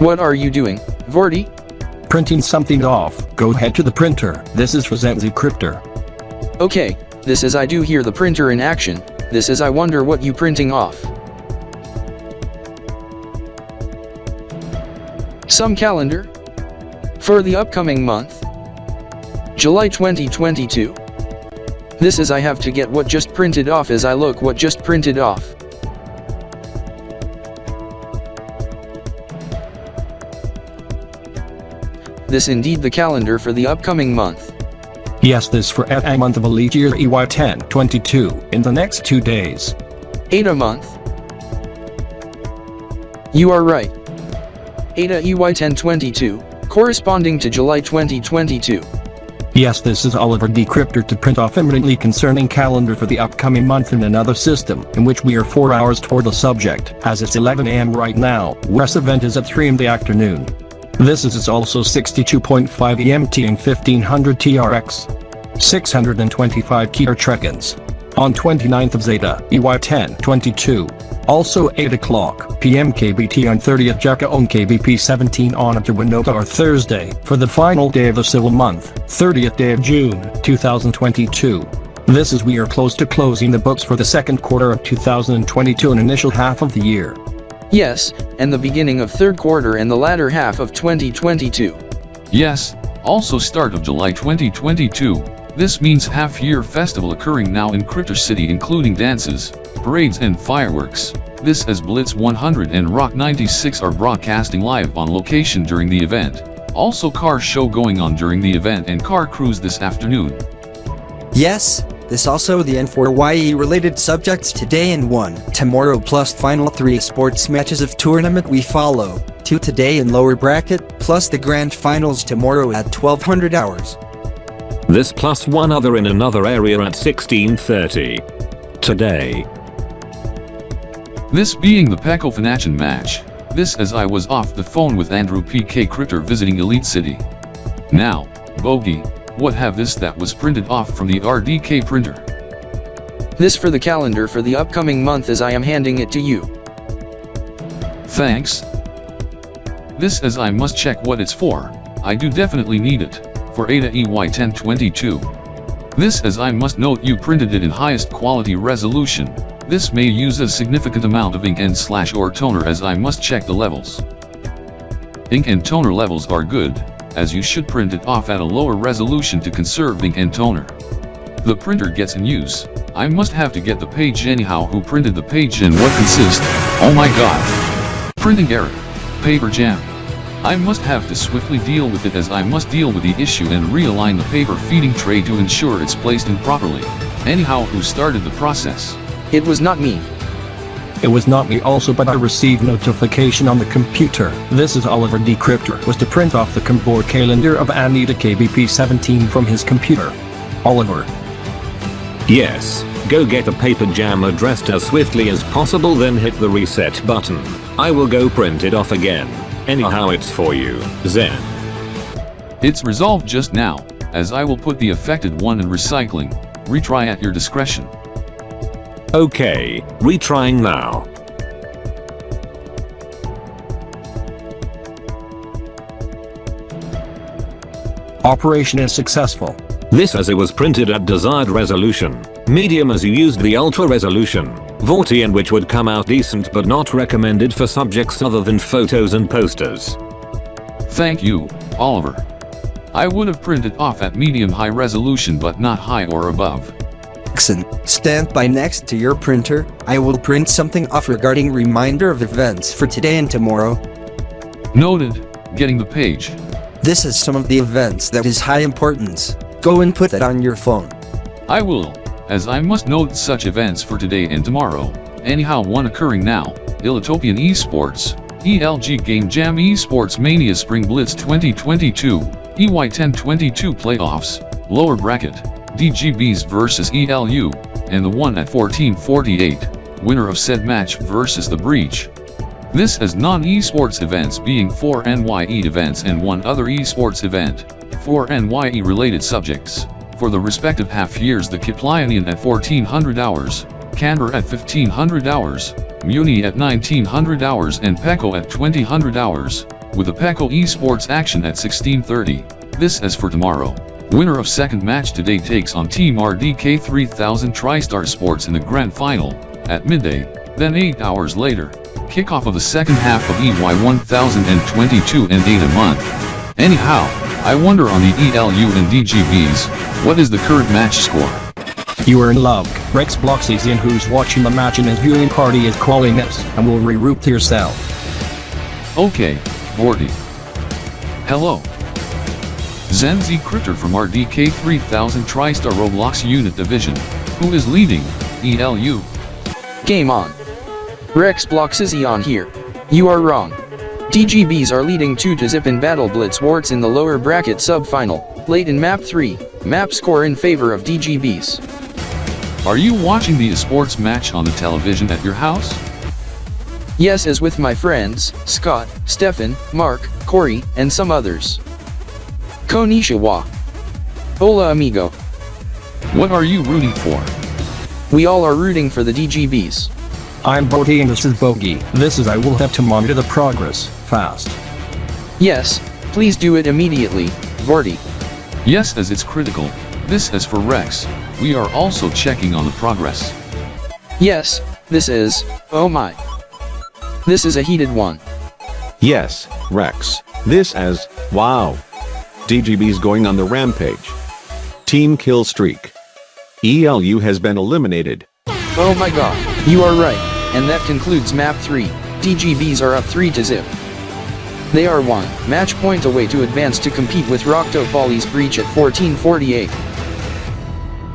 What are you doing, Vorty? Printing something off. Go head to the printer. This is Resenzi Cryptor. Okay, this is I do hear the printer in action. This is I wonder what you printing off. Some calendar? For the upcoming month? July 2022? This is I have to get what just printed off as I look what just printed off. This indeed the calendar for the upcoming month. Yes, this for a month of a leap year EY1022 in the next 2 days. 8 a month? You are right. 8 a EY1022, corresponding to July 2022. Yes, this is Oliver Decryptor to print off imminently concerning calendar for the upcoming month in another system, in which we are 4 hours toward the subject, as it's 11 AM right now, whereas event is at 3 in the afternoon. This is also 62.5 EMT and 1500 TRX. 625 Seconds. On 29th of Zeta, EY1022. Also 8 o'clock PM Kb.P on 30th Jaka on Kb.P 17 on to Winota or Thursday, for the final day of the civil month, 30th day of June, 2022. This is we are close to closing the books for the second quarter of 2022 and initial half of the year. Yes, and the beginning of third quarter and the latter half of 2022. Yes, also start of July 2022. This means half-year festival occurring now in Cryptor City, including dances, parades and fireworks. This as Blitz 100 and Rock 96 are broadcasting live on location during the event. Also car show going on during the event and car cruise this afternoon. Yes, this also the N4YE related subjects today and 1 tomorrow plus final 3 sports matches of tournament we follow, 2 today in lower bracket, plus the grand finals tomorrow at 1200 hours. This plus 1 other in another area at 1630. Today. This being the Peko Fanachin match. This as I was off the phone with Andrew PK Cryptor visiting Elite City. Now, Bogey, what have this that was printed off from the RDK printer? This for the calendar for the upcoming month as I am handing it to you. Thanks. This as I must check what it's for. I do definitely need it. For Ada EY1022. This as I must note you printed it in highest quality resolution. This may use a significant amount of ink and / or toner as I must check the levels. Ink and toner levels are good, as you should print it off at a lower resolution to conserve ink and toner. The printer gets in use. I must have to get the page anyhow. Who printed the page and what consists? Oh my god. Printing error. Paper jam. I must have to swiftly deal with it as I must deal with the issue and realign the paper feeding tray to ensure it's placed in properly. Anyhow, who started the process? It was not me. It was not me also, but I received notification on the computer. This is Oliver Decryptor was to print off the Kanbor calendar of Anita Kb.P 17 from his computer. Oliver. Yes, go get a paper jam addressed as swiftly as possible, then hit the reset button. I will go print it off again. Anyhow, it's for you, Zen. It's resolved just now, as I will put the affected one in recycling. Retry at your discretion. Okay, retrying now. Operation is successful. This as it was printed at desired resolution. Medium as you used the ultra resolution. Vorty and which would come out decent but not recommended for subjects other than photos and posters. Thank you, Oliver. I would have printed off at medium high resolution but not high or above. Stand by next to your printer. I will print something off regarding reminder of events for today and tomorrow. Noted. Getting the page. This is some of the events that is high importance. Go and put that on your phone. I will, as I must note such events for today and tomorrow. Anyhow, one occurring now. Illitopian Esports, ELG Game Jam Esports Mania Spring Blitz 2022, EY1022 Playoffs, Lower Bracket, DGBs vs ELU, and the one at 1448, winner of said match versus the Breach. This as non-esports events being 4 NYE events and 1 other esports event, 4 NYE related subjects. For the respective half years, the Kiplianian at 1400 hours, Kanbor at 1500 hours, Muni at 1900 hours and Peko at 2000 hours. with a PECO esports action at 16:30. This is for tomorrow. Winner of second match today takes on Team RDK 3000 TriStar Sports in the grand final, at midday. Then 8 hours later, kickoff of the second half of EY 1022 and 8 a month. Anyhow, I wonder on the ELU and DGBs, what is the current match score? You are in love. Rex Bloxian, who's watching the match in his viewing party, is calling us and will reroute to yourself. Okay, Bordy. Hello. Zen Z Critter from RDK 3000 TriStar Roblox Unit Division, who is leading, ELU. Game on. Rex Bloxian here. You are wrong. DGBs are leading 2-0 in Battle Blitz Warts in the lower bracket sub-final, late in Map 3, map score in favor of DGBs. Are you watching the esports match on the television at your house? Yes, as with my friends, Scott, Stefan, Mark, Corey, and some others. Konnichiwa. Hola amigo. What are you rooting for? We all are rooting for the DGBs. I'm Bogey and this is Bogey. This is I will have to monitor the progress, fast. Yes, please do it immediately, Vorty. Yes, as it's critical. This is for Rex. We are also checking on the progress. Yes, this is, oh my. This is a heated one. Yes, Rex. This as, wow. DGB's going on the rampage. Team kill streak. ELU has been eliminated. Oh my god, you are right, and that concludes map 3, DGBs are up 3-0. They are 1 match point away to advance to compete with Rocto Follies Breach at 1448.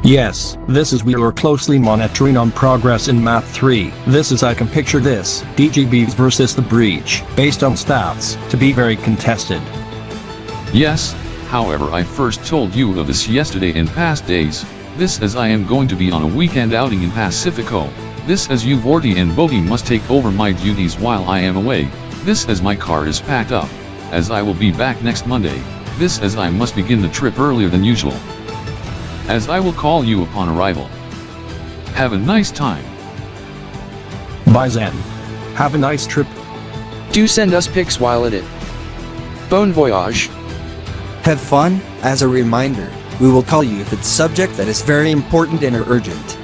Yes, this is we are closely monitoring on progress in map 3. This is I can picture this, DGBs versus the Breach, based on stats, to be very contested. Yes, however I first told you of this yesterday in past days. This as I am going to be on a weekend outing in Pacifico. This as you Vorty and Bogey must take over my duties while I am away. This as my car is packed up, as I will be back next Monday. This as I must begin the trip earlier than usual, as I will call you upon arrival. Have a nice time. Bye Zen. Have a nice trip. Do send us pics while at it. Bon voyage. Have fun. As a reminder, we will call you if it's subject that is very important and urgent.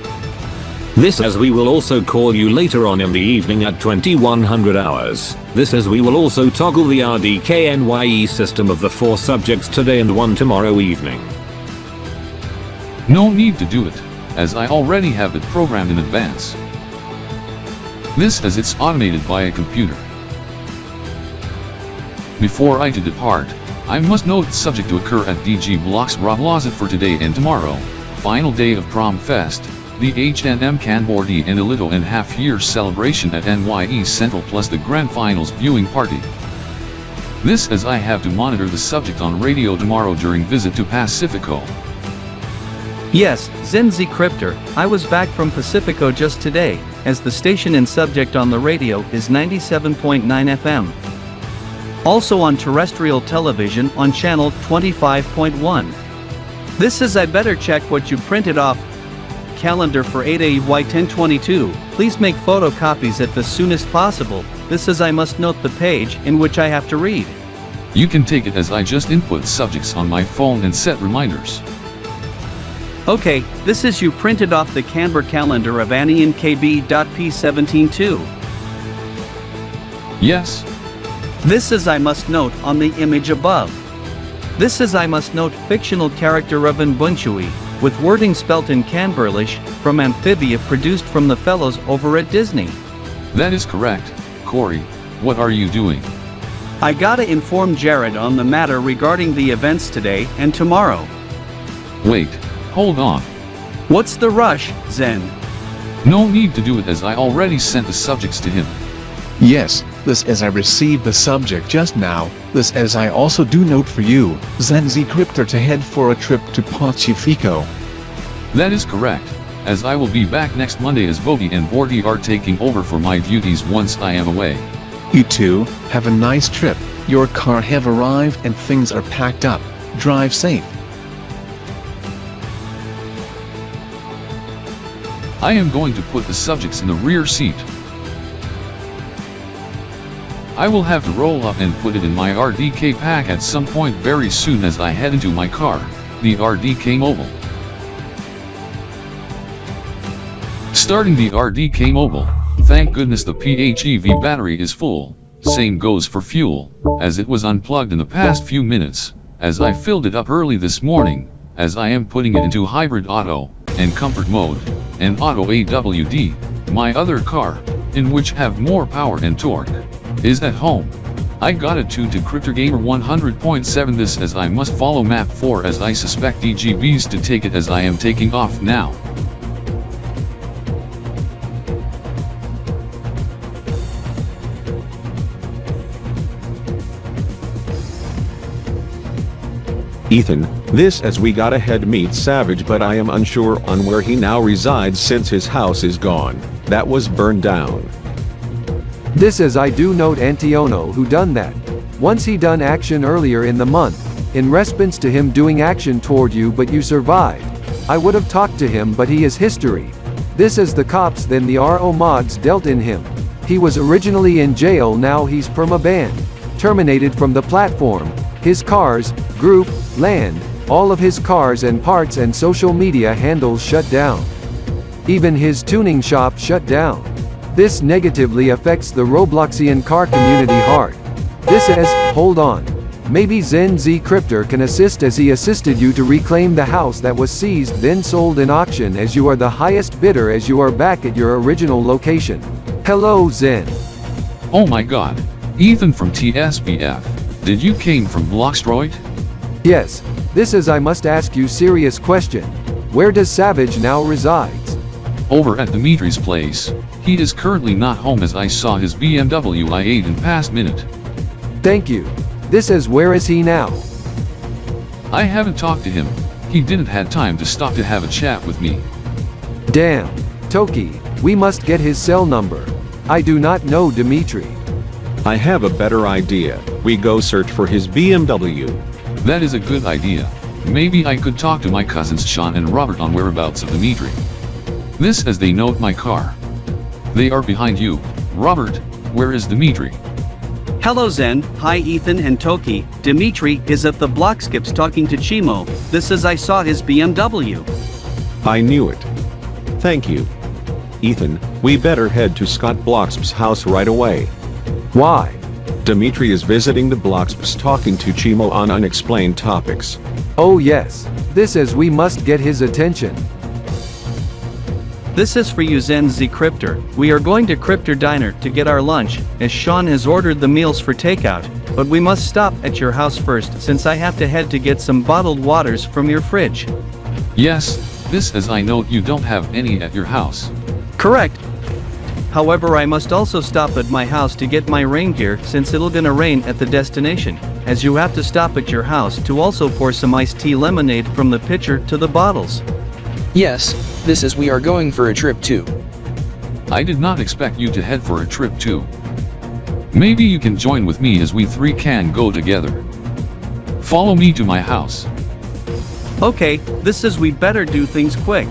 This as we will also call you later on in the evening at 2100 hours. This as we will also toggle the RDKNYE system of the 4 subjects today and 1 tomorrow evening. No need to do it, as I already have it programmed in advance. This as it's automated by a computer. Before I to depart, I must note the subject to occur at DG Blocks Roblox for today and tomorrow, final day of Prom Fest, the H&M Kanbor-LapiBalKip and a little and half-year celebration at NYE Central plus the Grand Finals viewing party. This as I have to monitor the subject on radio tomorrow during visit to Pacifico. Yes, Zen Z Crypter, I was back from Pacifico just today, as the station and subject on the radio is 97.9 FM. Also on terrestrial television on channel 25.1. This is I better check what you printed off. Calendar for 8AY 1022, please make photocopies at the soonest possible. This is I must note the page in which I have to read. You can take it as I just input subjects on my phone and set reminders. Okay, this is you printed off the Kanbor calendar of Annie and Kb.P 17.2. Yes. This is I must note on the image above. This is I must note fictional character of Ubuntu, with wording spelt in Kanberlish, from Amphibia produced from the fellows over at Disney. That is correct, Corey. What are you doing? I gotta inform Jared on the matter regarding the events today and tomorrow. Wait, hold on. What's the rush, Zen? No need to do it as I already sent the subjects to him. Yes, this as I received the subject just now. This as I also do note for you, Zen Z Crypter, to head for a trip to Pacifico. That is correct, as I will be back next Monday as Bogey and Bordy are taking over for my duties once I am away. You too, have a nice trip. Your car have arrived and things are packed up. Drive safe. I am going to put the subjects in the rear seat. I will have to roll up and put it in my RDK pack at some point very soon as I head into my car, the RDK Mobile. Starting the RDK Mobile, thank goodness the PHEV battery is full. Same goes for fuel, as it was unplugged in the past few minutes, as I filled it up early this morning, as I am putting it into hybrid auto, and comfort mode, and auto AWD. My other car, in which have more power and torque, is at home. I got it tuned to CryptoGamer 100.7 this as I must follow map 4 as I suspect DGBs to take it as I am taking off now. Ethan, this as we gotta head meet Savage but I am unsure on where he now resides since his house is gone. That was burned down. This as I do note Antiono who done that. Once he done action earlier in the month, in response to him doing action toward you but you survived. I would have talked to him but he is history. This as the cops then the RO mods dealt in him. He was originally in jail now he's perma-banned. Terminated from the platform. His cars, group, land, all of his cars and parts and social media handles shut down. Even his tuning shop shut down. This negatively affects the Robloxian car community hard. This as, hold on. Maybe Zen Z Cryptor can assist as he assisted you to reclaim the house that was seized then sold in auction as you are the highest bidder as you are back at your original location. Hello Zen. Oh my god. Ethan from TSBF. Did you came from Bloxstroid? Yes, this is I must ask you serious question. Where does Savage now resides? Over at Dimitri's place. He is currently not home as I saw his BMW i8 in past minute. Thank you. This is where is he now? I haven't talked to him. He didn't had time to stop to have a chat with me. Damn. Toki, we must get his cell number. I do not know Dimitri. I have a better idea. We go search for his BMW. That is a good idea. Maybe I could talk to my cousins Sean and Robert on whereabouts of Dimitri. This as they note my car. They are behind you. Robert, where is Dimitri? Hello Zen, hi Ethan and Toki. Dimitri is at the Blockskips talking to Chimo. This as I saw his BMW. I knew it. Thank you. Ethan, we better head to Scott Bloxp's house right away. Why? Dimitri is visiting the Bloxps talking to Chimo on unexplained topics. Oh yes, this as we must get his attention. This is for you Zen Z Cryptor. We are going to Cryptor Diner to get our lunch, as Sean has ordered the meals for takeout, but we must stop at your house first since I have to head to get some bottled waters from your fridge. Yes, this as I note you don't have any at your house. Correct. However, I must also stop at my house to get my rain gear since it'll gonna rain at the destination, as you have to stop at your house to also pour some iced tea lemonade from the pitcher to the bottles. Yes, this is we are going for a trip too. I did not expect you to head for a trip too. Maybe you can join with me as we three can go together. Follow me to my house. Okay, this is we better do things quick.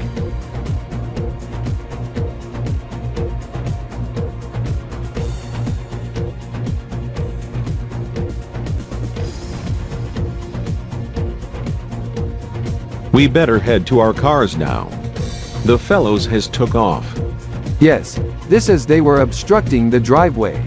We better head to our cars now. The fellows has took off. Yes, this as they were obstructing the driveway.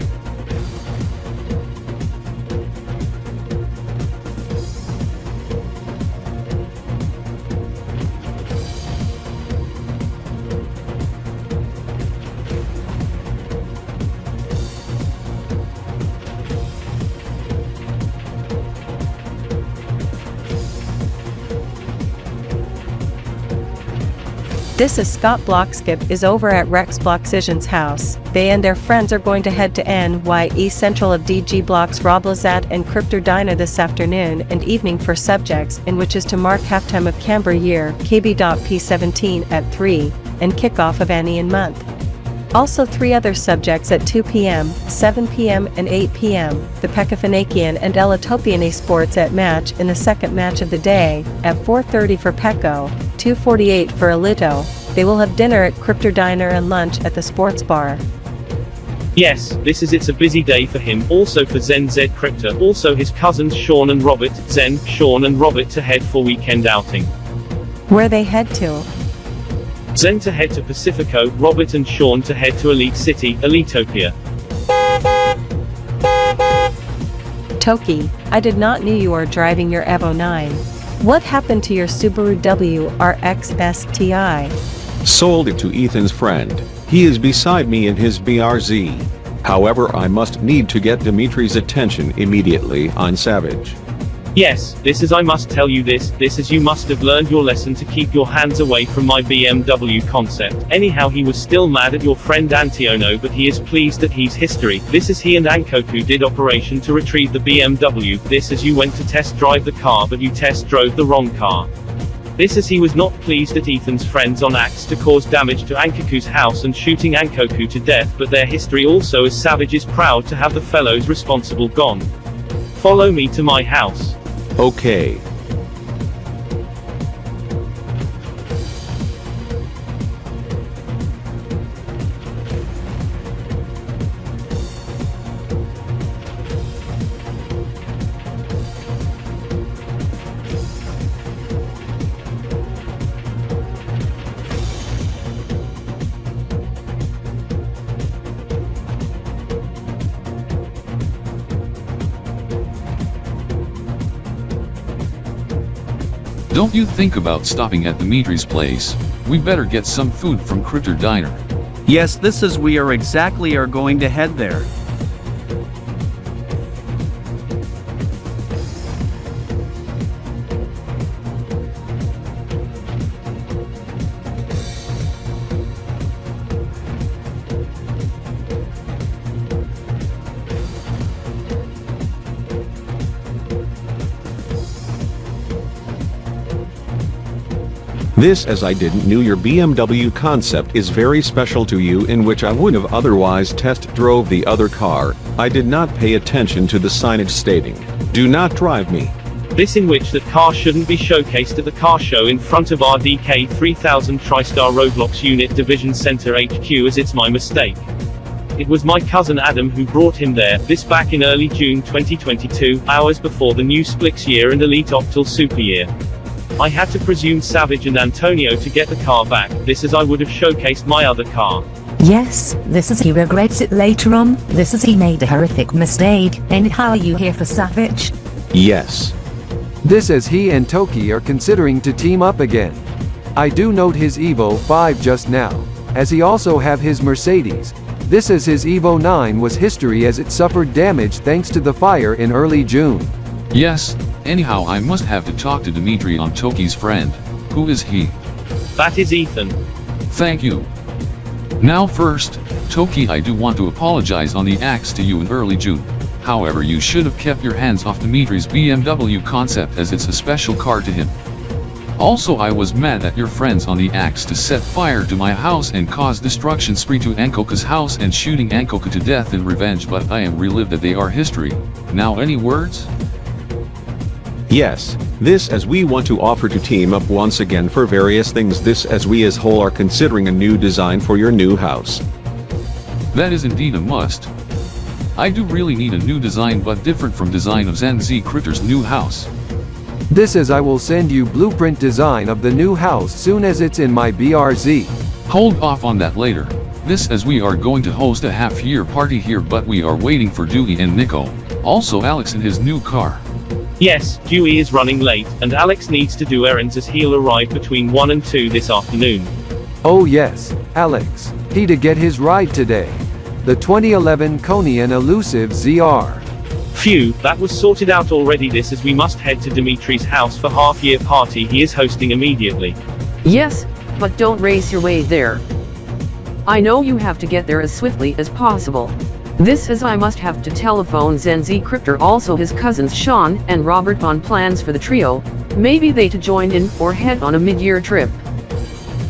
This is Scott Blockskip is over at Rex Bloxision's house. They and their friends are going to head to NYE Central of DG Blocks Roblazat and Cryptor Diner this afternoon and evening for subjects in which is to mark halftime of Canberra year Kb.P 17 at 3 and kickoff of Anian month. Also 3 other subjects at 2 p.m., 7 p.m. and 8 p.m. The Pekafanakian and Elatopian Sports at match in the second match of the day, at 4:30 for Peko, 2:48 for Alito. They will have dinner at Cryptor Diner and lunch at the sports bar. Yes, it's a busy day for him, also for Zen Z Cryptor, also his cousins Sean and Robert, Zen, Sean and Robert to head for weekend outing. Where they head to? Zen to head to Pacifico, Robert and Sean to head to Elite City, Elitopia. Toki, I did not know you are driving your Evo 9. What happened to your Subaru WRX STI? Sold it to Ethan's friend. He is beside me in his BRZ. However, I must need to get Dimitri's attention immediately on Savage. Yes, I must tell you this is you must have learned your lesson to keep your hands away from my BMW concept. Anyhow, he was still mad at your friend Antiono, but he is pleased that he's history. This is he and Ankoku did operation to retrieve the BMW. This is you went to test drive the car, but you test drove the wrong car. This is he was not pleased at Ethan's friends on Axe to cause damage to Ankoku's house and shooting Ankoku to death, but their history also is Savage is proud to have the fellows responsible gone. Follow me to my house. Okay. Don't you think about stopping at Dimitri's place? We better get some food from Cryptor Diner. Yes, we are going to head there. This as I didn't knew your BMW concept is very special to you, in which I would have otherwise test drove the other car. I did not pay attention to the signage stating, "Do not drive me." This in which that car shouldn't be showcased at the car show in front of RDK 3000 TriStar Roblox Unit Division Center HQ, as it's my mistake. It was my cousin Adam who brought him there, this back in early June 2022, hours before the new Splix year and Elite Octal Super year. I had to presume Savage and Antonio to get the car back, this as I would have showcased my other car. Yes, this is he regrets it later on, this is he made a horrific mistake. Anyhow, are you here for Savage? Yes. This as he and Toki are considering to team up again. I do note his Evo 5 just now, as he also have his Mercedes. This as his Evo 9 was history as it suffered damage thanks to the fire in early June. Yes, anyhow I must have to talk to Dimitri on Toki's friend. Who is he? That is Ethan. Thank you. Now first, Toki, I do want to apologize on the axe to you in early June. However, you should have kept your hands off Dimitri's BMW concept as it's a special car to him. Also, I was mad at your friends on the axe to set fire to my house and cause destruction spree to Ankoku's house and shooting Ankoku to death in revenge, but I am relieved that they are history. Now any words? Yes, this as we want to offer to team up once again for various things, this as we as whole are considering a new design for your new house. That is indeed a must. I do really need a new design, but different from design of Zen Z Cryptor's new house. This as I will send you blueprint design of the new house soon as it's in my BRZ. Hold off on that later. This as we are going to host a half-year party here, but we are waiting for Dewey and Nico. Also Alex in his new car. Yes, Dewey is running late, and Alex needs to do errands as he'll arrive between 1 and 2 this afternoon. Oh yes, Alex. He to get his ride today. The 2011 Konian Elusive ZR. Phew, that was sorted out already. This as we must head to Dimitri's house for half-year party he is hosting immediately. Yes, but don't race your way there. I know you have to get there as swiftly as possible. This as I must have to telephone Zen Z Cryptor, also his cousins Sean and Robert on plans for the trio, maybe they to join in or head on a mid-year trip.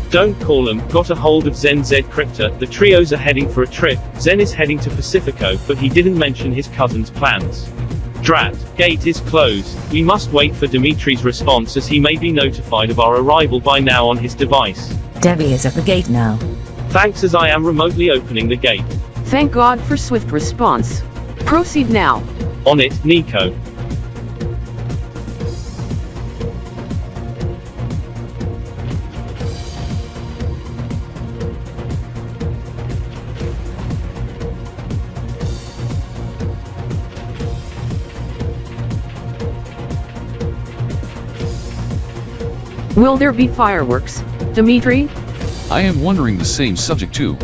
Don't call him, got a hold of Zen Z Cryptor, the trios are heading for a trip, Zen is heading to Pacifico, but he didn't mention his cousin's plans. Drat, gate is closed, we must wait for Dimitri's response as he may be notified of our arrival by now on his device. Debbie is at the gate now. Thanks as I am remotely opening the gate. Thank God for swift response. Proceed now. On it, Nico. Will there be fireworks, Dimitri? I am wondering the same subject too.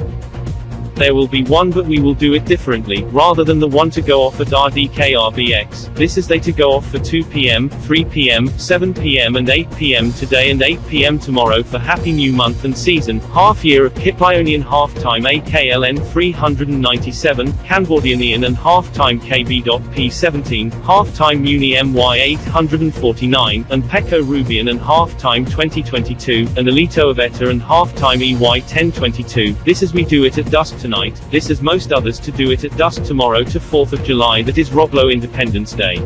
There will be one, but we will do it differently. Rather than the one to go off at RDKRBX, this is they to go off for 2 p.m., 3 p.m., 7 p.m. and 8 p.m. today and 8 p.m. tomorrow for Happy New Month and Season, half year of Kipionian halftime AKLN 397, Kanbor-Ionian and halftime Kb.P 17, halftime Muni MY 849, and Pecco Rubian and halftime 2022, and Alito Aveta and halftime EY 1022. This is we do it at dusk tonight. This is most others to do it at dusk tomorrow to 4th of July, that is Roblo Independence Day.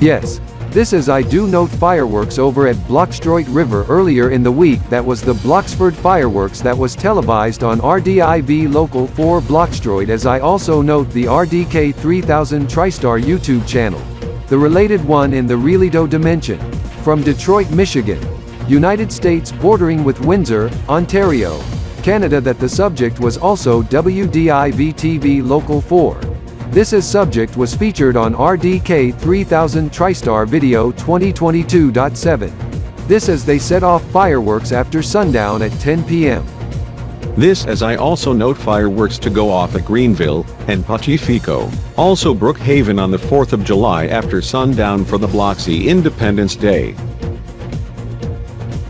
Yes. This is I do note fireworks over at Bloxstroit River earlier in the week. That was the Bloxford fireworks that was televised on RDIV Local 4 Bloxstroit, as I also note the RDK 3000 TriStar YouTube channel. The related one in the Relito dimension. From Detroit, Michigan, United States bordering with Windsor, Ontario, Canada, that the subject was also WDIV-TV Local 4. This as subject was featured on RDK 3000 TriStar Video 2022.7. This as they set off fireworks after sundown at 10 p.m. This as I also note fireworks to go off at Greenville and Pacifico, also Brookhaven on the 4th of July after sundown for the Bloxy Independence Day.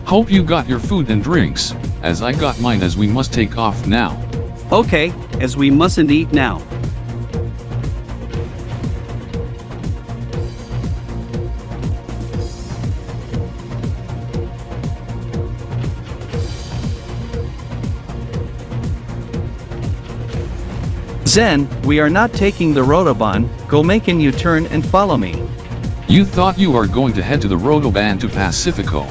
Hope you got your food and drinks, as I got mine, as we must take off now. Okay, as we mustn't eat now. Zen, we are not taking the Rotobahn, go make an U-turn and follow me. You thought you are going to head to the Rotobahn to Pacifico.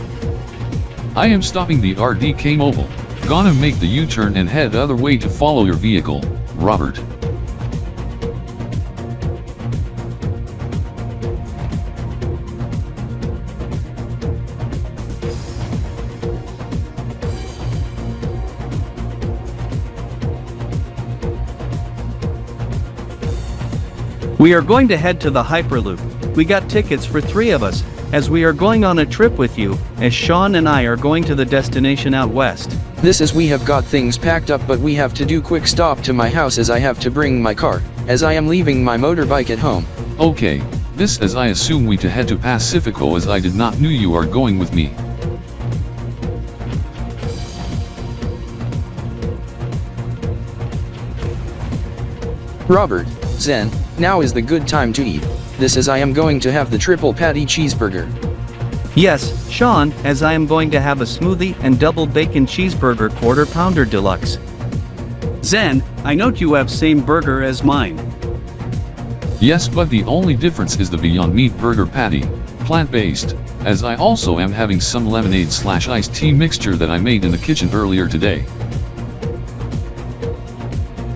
I am stopping the RDK Mobile, gonna make the U-turn and head other way to follow your vehicle, Robert. We are going to head to the Hyperloop. We got tickets for 3 of us, as we are going on a trip with you, as Sean and I are going to the destination out west. This is we have got things packed up, but we have to do quick stop to my house as I have to bring my car, as I am leaving my motorbike at home. Okay, this as I assume we to head to Pacifico, as I did not knew you are going with me. Robert, Zen, now is the good time to eat. This is I am going to have the triple patty cheeseburger. Yes, Sean, as I am going to have a smoothie and double bacon cheeseburger quarter pounder deluxe. Zen, I note you have same burger as mine. Yes, but the only difference is the Beyond Meat burger patty, plant-based, as I also am having some lemonade/iced tea mixture that I made in the kitchen earlier today.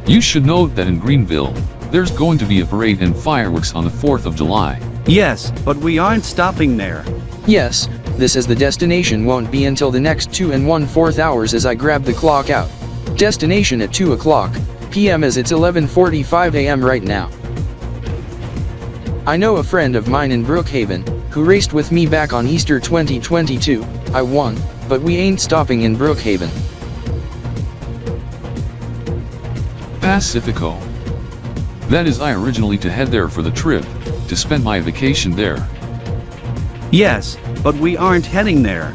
You should note that in Greenville, there's going to be a parade and fireworks on the 4th of July. Yes, but we aren't stopping there. Yes, this is the destination won't be until the next 2 1/4 hours as I grab the clock out. Destination at 2 o'clock p.m. as it's 11:45 a.m. right now. I know a friend of mine in Brookhaven, who raced with me back on Easter 2022, I won, but we ain't stopping in Brookhaven. Pacifico. That is I originally to head there for the trip, to spend my vacation there. Yes, but we aren't heading there.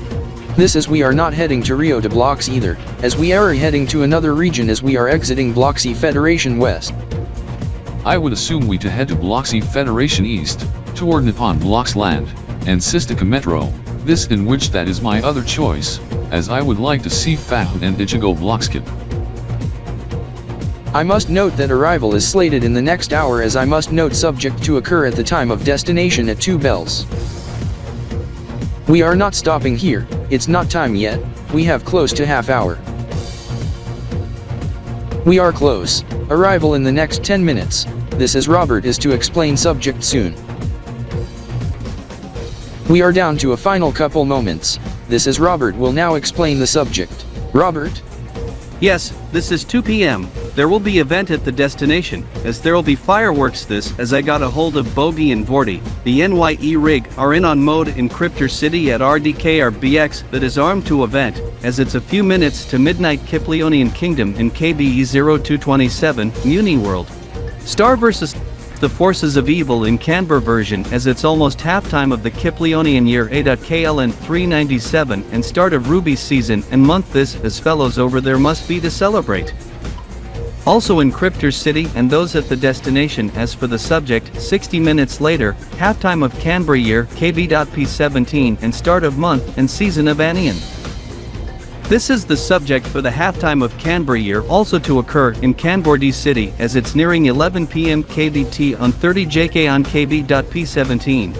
This is we are not heading to Rio de Blox either, as we are heading to another region as we are exiting Bloxy Federation West. I would assume we to head to Bloxy Federation East, toward Nippon Blox Land, and Sistika Metro, this in which that is my other choice, as I would like to see Fahun and Ichigo BloxKb. I must note that arrival is slated in the next hour, as I must note subject to occur at the time of destination at 2 bells. We are not stopping here, it's not time yet, we have close to half hour. We are close. Arrival in the next 10 minutes. This is Robert is to explain subject soon. We are down to a final couple moments. This is Robert will now explain the subject. Robert? Yes, this is 2 p.m. There will be event at the destination, as there will be fireworks this as I got a hold of Bogey and Vorty. The NYE rig are in on mode in Cryptor City at RDK RBX that is armed to event, as it's a few minutes to midnight Kiplionian Kingdom in Kb.P 0227 World. Star vs. the Forces of Evil in Kanbor version as it's almost halftime of the Kiplionian year A.KLN 397 and start of Ruby's season and month this as fellows over there must be to celebrate. Also in Cryptor City and those at the destination as for the subject 60 minutes later, halftime of Kanbor year Kb.P 17 and start of month and season of Anian. This is the subject for the halftime of Kanbor year also to occur in Kanbor City as it's nearing 11 p.m. Kb.T on 30 JK on Kb.P 17.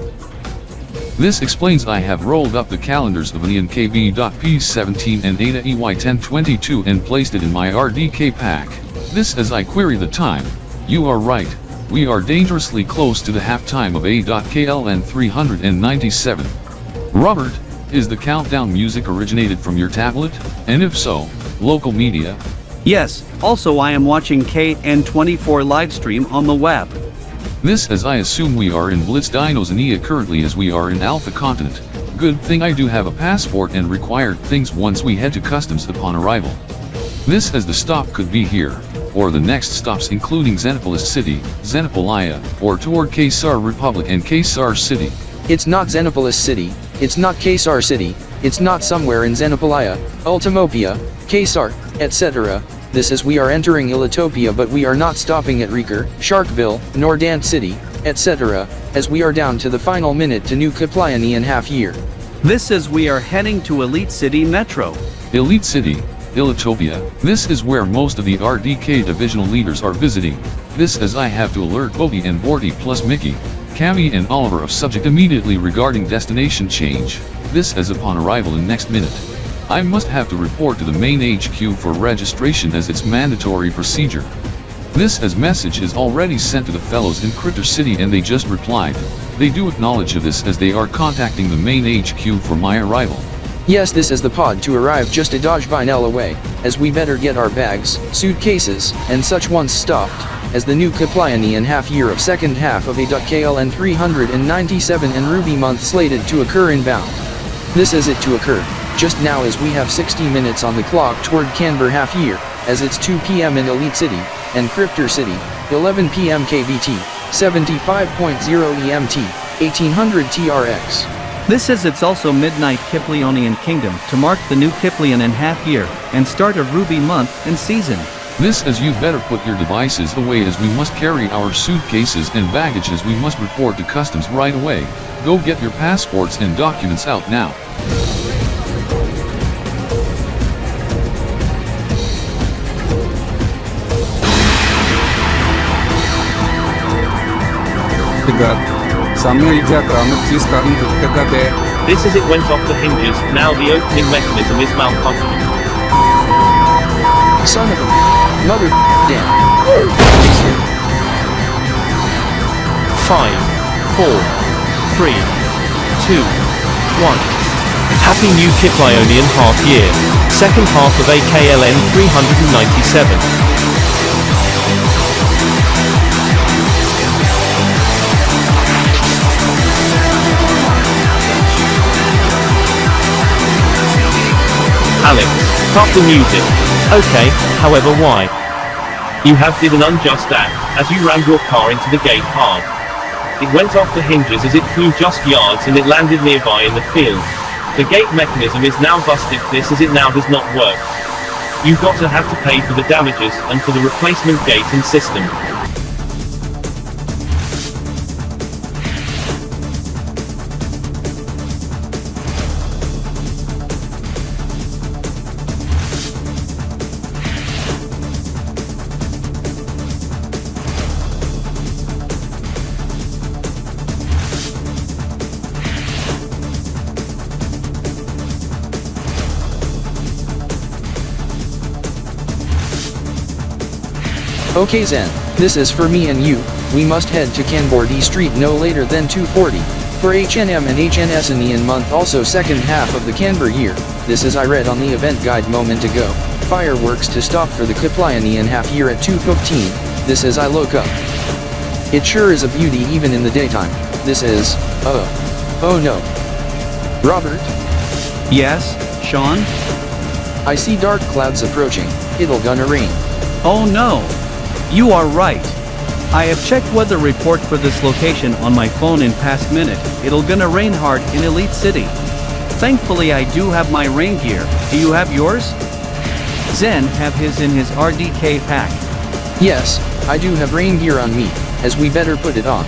This explains I have rolled up the calendars of Anian Kb.P 17 and Ada EY 1022 and placed it in my RDK pack. This as I query the time. You are right, we are dangerously close to the halftime of A.KLN 397. Robert, is the countdown music originated from your tablet? And if so, local media? Yes, also I am watching KN24 livestream on the web. This as I assume we are in Blitz Dinos and EA currently as we are in Alpha Continent. Good thing I do have a passport and required things once we head to customs upon arrival. This as the stop could be here, or the next stops including Xenopolis City, Xenopolia, or toward Kesar Republic and Kesar City. It's not Xenopolis City, it's not Kesar City, it's not somewhere in Xenopolia, Ultimopia, Kesar, etc. This is we are entering Illitopia but we are not stopping at Reeker, Sharkville, nor Dant City, etc. as we are down to the final minute to New Kiplionian half year. This is we are heading to Elite City Metro. Elite City, Illitopia, this is where most of the RDK divisional leaders are visiting. This as I have to alert Bogey and Vorty plus Mickey, Cammy and Oliver of subject immediately regarding destination change. This as upon arrival in next minute. I must have to report to the main HQ for registration as it's mandatory procedure. This as message is already sent to the fellows in Cryptor City and they just replied. They do acknowledge of this as they are contacting the main HQ for my arrival. Yes, this is the pod to arrive just a dodge vinyl away, as we better get our bags, suitcases, and such once stopped, as the new Kiplionian half year of second half of A.KLN 397 and Ruby month slated to occur inbound. This is it to occur, just now as we have 60 minutes on the clock toward Kanbor half year, as it's 2 p.m. in Elite City, and Cryptor City, 11 p.m. Kb.T, 75.0 EMT, 1800 TRX. This is it's also midnight Kiplionian Kingdom to mark the new Kiplionian half year, and start of Ruby month and season. This as you better put your devices away as we must carry our suitcases and baggage as we must report to customs right away. Go get your passports and documents out now. This as it went off the hinges, now the opening mechanism is malfunctioning. Son of a mother damn. 5, 4, 3, 2, 1. Happy New Kiplionian half year. Second half of A.KLN 397. Alex, stop the music. Okay, however why? You have did an unjust act, as you rammed your car into the gate hard. It went off the hinges as it flew just yards and it landed nearby in the field. The gate mechanism is now busted this as it now does not work. You got to have to pay for the damages and for the replacement gate and system. Okay Zen, this is for me and you. We must head to Kanbor-D Street no later than 2:40. For HNM and HNS month also second half of the Kanbor year. This is I read on the event guide moment ago. Fireworks to stop for the Kb.P half year at 2:15. This is I look up. It sure is a beauty even in the daytime. This is, oh no. Robert? Yes, Sean? I see dark clouds approaching. It'll gonna rain. Oh no! You are right. I have checked weather report for this location on my phone in past minute. It'll gonna rain hard in Elite City. Thankfully I do have my rain gear. Do you have yours? Zen have his in his RDK pack. Yes, I do have rain gear on me, as we better put it on.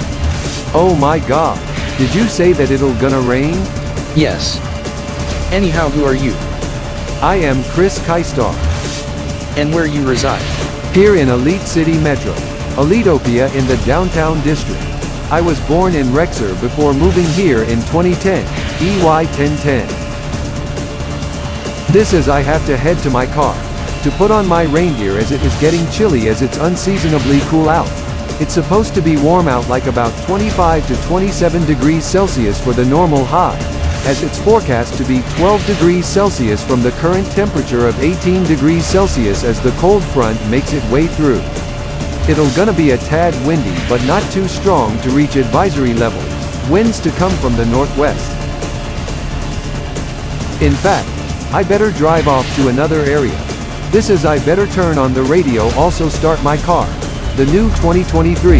Oh my god. Did you say that it'll gonna rain? Yes. Anyhow, who are you? I am Chris Kaistar. And where you reside? Here in Elite City Metro, Elitopia in the downtown district. I was born in Rexer before moving here in 2010, EY 1010. This is I have to head to my car, to put on my rain gear as it is getting chilly as it's unseasonably cool out. It's supposed to be warm out like about 25 to 27 degrees Celsius for the normal high, as it's forecast to be 12 degrees Celsius from the current temperature of 18 degrees Celsius as the cold front makes its way through. It'll gonna be a tad windy but not too strong to reach advisory level, winds to come from the northwest. In fact, I better drive off to another area. This is I better turn on the radio also start my car, the new 2023,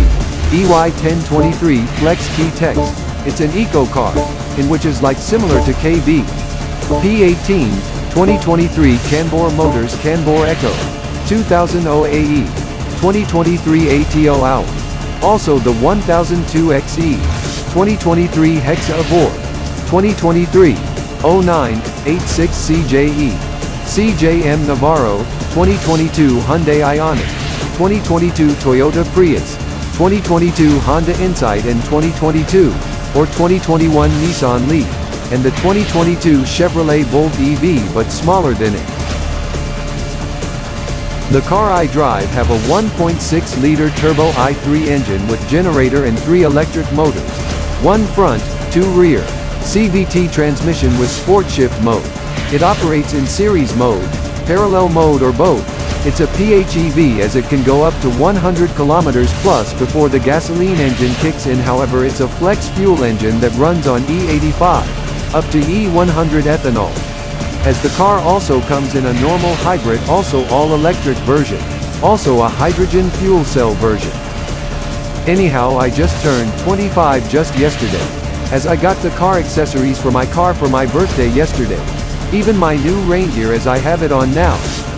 EY 1023 Flex Key Text. It's an eco car, in which is like similar to Kb.P 18, 2023 Kanbor Motors Kanbor Echo, 2000 OAE, 2023 ATO hour. Also the 1002 XE, 2023 Hexa Avor, 2023 0986 CJE, CJM Navarro, 2022 Hyundai Ioniq, 2022 Toyota Prius, 2022 Honda Insight and 2022 or 2021 Nissan Leaf, and the 2022 Chevrolet Bolt EV but smaller than it. The car I drive have a 1.6-liter turbo i3 engine with generator and 3 electric motors, 1 front, 2 rear, CVT transmission with sport shift mode. It operates in series mode, parallel mode or both. It's a PHEV as it can go up to 100 kilometers plus before the gasoline engine kicks in. However, it's a flex fuel engine that runs on E85, up to E100 ethanol. As the car also comes in a normal hybrid, also all-electric version, also a hydrogen fuel cell version. Anyhow, I just turned 25 just yesterday, as I got the car accessories for my car for my birthday yesterday. Even my new rain gear as I have it on now.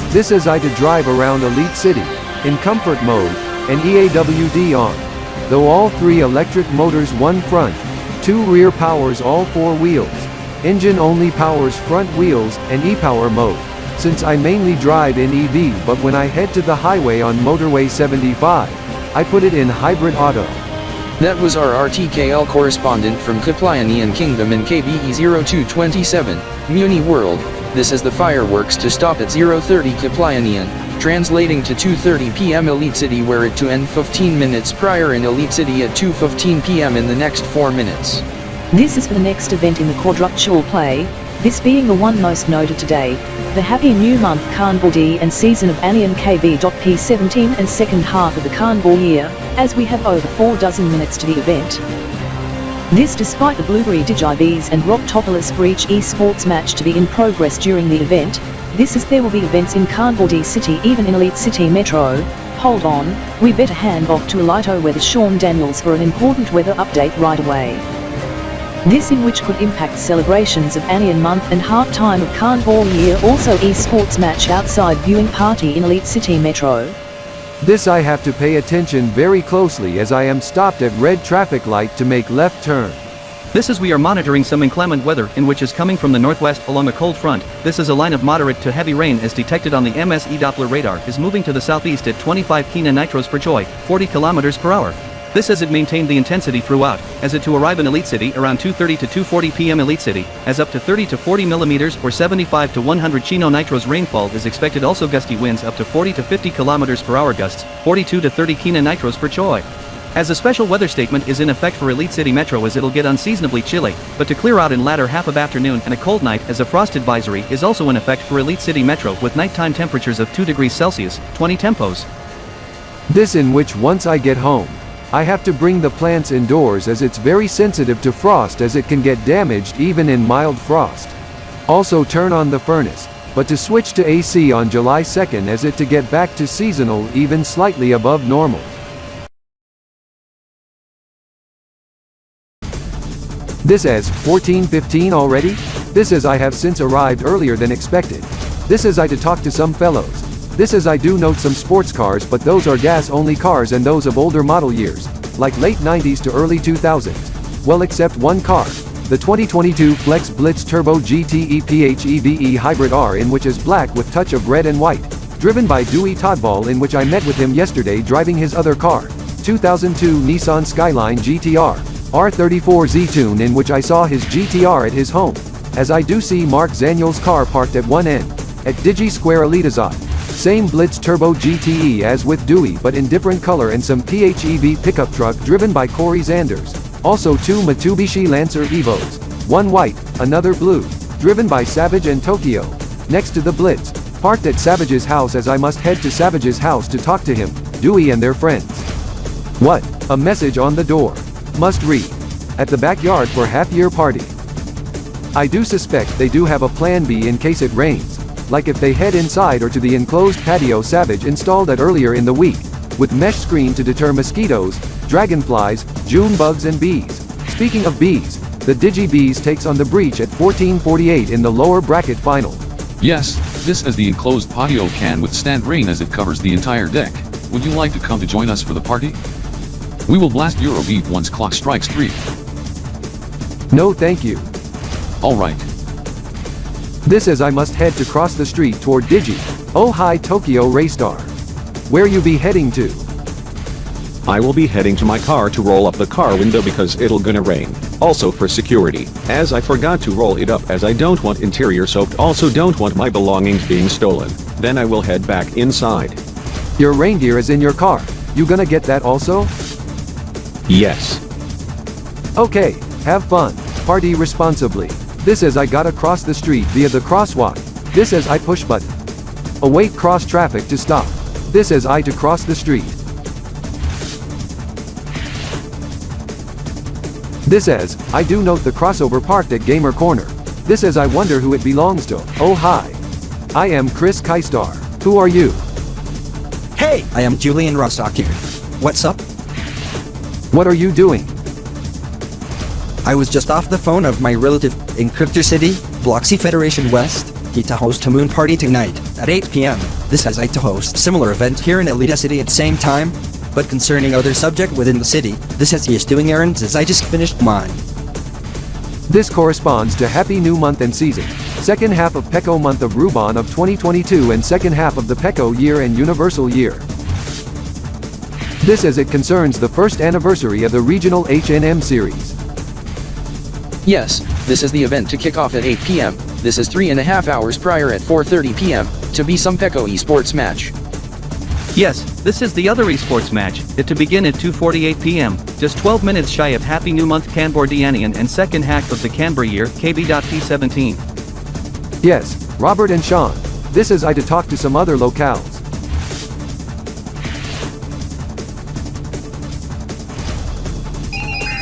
This is I to drive around Elite City, in comfort mode, and EAWD on. Though all 3 electric motors 1 front, 2 rear powers all 4 wheels. Engine only powers front wheels and e-power mode, since I mainly drive in EV, but when I head to the highway on motorway 75, I put it in hybrid auto. That was our RTKL correspondent from Kb.P Kingdom in KB0227, Muni World. This is the fireworks to stop at 0:30 Kb.P, translating to 2:30 PM Elite City, where it to end 15 minutes prior in Elite City at 2:15 PM in the next 4 minutes. This is for the next event in the quadruple play, this being the one most noted today, the Happy New Month Kanbor-D and season of Anian Kb.P 17 and second half of the Kanbor year, as we have over 4 dozen minutes to the event. This despite the Blueberry Digibs and Rocktopolis Breach eSports match to be in progress during the event. This is there will be events in Kanbor-D City even in Elite City Metro. Hold on, we better hand off to Elito Weather Sean Daniels for an important weather update right away. This in which could impact celebrations of Anian month and half-time of Kanbor year, also eSports match outside viewing party in Elite City Metro. This I have to pay attention very closely as I am stopped at red traffic light to make left turn. This is we are monitoring some inclement weather in which is coming from the northwest along a cold front. This is a line of moderate to heavy rain as detected on the MSE Doppler radar is moving to the southeast at 25 kN nitros per joy, 40 km per hour. This as it maintained the intensity throughout, as it to arrive in Elite City around 2:30 to 2:40 p.m. Elite City, as up to 30 to 40 millimeters or 75 to 100 Chino Nitros rainfall is expected. Also gusty winds up to 40 to 50 kilometers per hour, gusts 42 to 30 Kina Nitros per Choi. As a special weather statement is in effect for Elite City Metro, as it'll get unseasonably chilly, but to clear out in latter half of afternoon and a cold night, as a frost advisory is also in effect for Elite City Metro with nighttime temperatures of 2 degrees Celsius, 20 tempos. This in which once I get home, I have to bring the plants indoors as it's very sensitive to frost, as it can get damaged even in mild frost. Also turn on the furnace, but to switch to AC on July 2nd as it to get back to seasonal even slightly above normal. This as 14:15 already? This as I have since arrived earlier than expected. This as I to talk to some fellows. This as I do note some sports cars, but those are gas-only cars and those of older model years, like late 90s to early 2000s. Well, except one car, the 2022 Flex Blitz Turbo GTE PHEVE Hybrid R, in which is black with touch of red and white, driven by Dewey Toddball, in which I met with him yesterday driving his other car, 2002 Nissan Skyline GTR R34 Z-Tune, in which I saw his GTR at his home, as I do see Mark Zaniel's car parked at one end, at Digi Square Elitazot. Same Blitz Turbo GTE as with Dewey, but in different color, and some PHEV pickup truck driven by Corey Zanders. Also 2 Mitsubishi Lancer Evos, one white, another blue, driven by Savage and Tokyo. Next to the Blitz, parked at Savage's house, as I must head to Savage's house to talk to him, Dewey and their friends. What? A message on the door. Must read. At the backyard for half-year party. I do suspect they do have a plan B in case it rains, like if they head inside or to the enclosed patio Savage installed at earlier in the week, with mesh screen to deter mosquitoes, dragonflies, June bugs and bees. Speaking of bees, the Digi-Bees takes on the breach at 14:48 in the lower bracket final. Yes, this as the enclosed patio can withstand rain as it covers the entire deck. Would you like to come to join us for the party? We will blast Eurobeat once clock strikes 3. No thank you. Alright. This as I must head to cross the street toward Digi. Oh hi Tokyo Raystar. Where you be heading to? I will be heading to my car to roll up the car window because it'll gonna rain. Also for security, as I forgot to roll it up as I don't want interior soaked, also don't want my belongings being stolen. Then I will head back inside. Your reindeer is in your car. You gonna get that also? Yes. Okay, have fun. Party responsibly. This as I gotta cross the street via the crosswalk. This as I push button. Await cross traffic to stop. This as I to cross the street. This as I do note the crossover parked at Gamer Corner. This as I wonder who it belongs to. Oh hi. I am Chris Kaistar. Who are you? Hey, I am Julian Rostock here. What's up? What are you doing? I was just off the phone of my relative in Crypto City, Block C Federation West. He to host a moon party tonight at 8 p.m. This has I to host similar event here in Elita City at same time, but concerning other subject within the city. This has he is doing errands as I just finished mine. This corresponds to Happy New Month and Season, second half of Peko month of Ruban of 2022 and second half of the Peko year and Universal year. This as it concerns the first anniversary of the regional H&M series. Yes, this is the event to kick off at 8 p.m. This is 3.5 hours prior at 4:30 p.m. to be some Peko esports match. Yes, this is the other esports match, it to begin at 2:48 p.m., just 12 minutes shy of Happy New Month Kanbor-LapiBalKip and second half of the Kanbor year, Kb.P 17. Yes, Robert and Sean. This is I to talk to some other locales.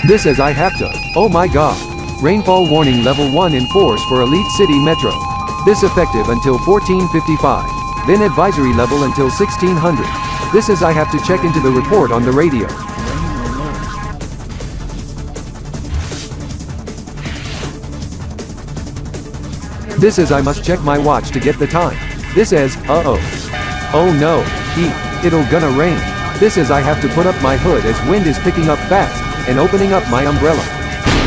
This is I have to. Oh my god. Rainfall warning level 1 in force for Elite City Metro. This effective until 14:55. Then advisory level until 1600. This is I have to check into the report on the radio. This is I must check my watch to get the time. This is, uh-oh. Oh no, it'll gonna rain. This is I have to put up my hood as wind is picking up fast, and opening up my umbrella.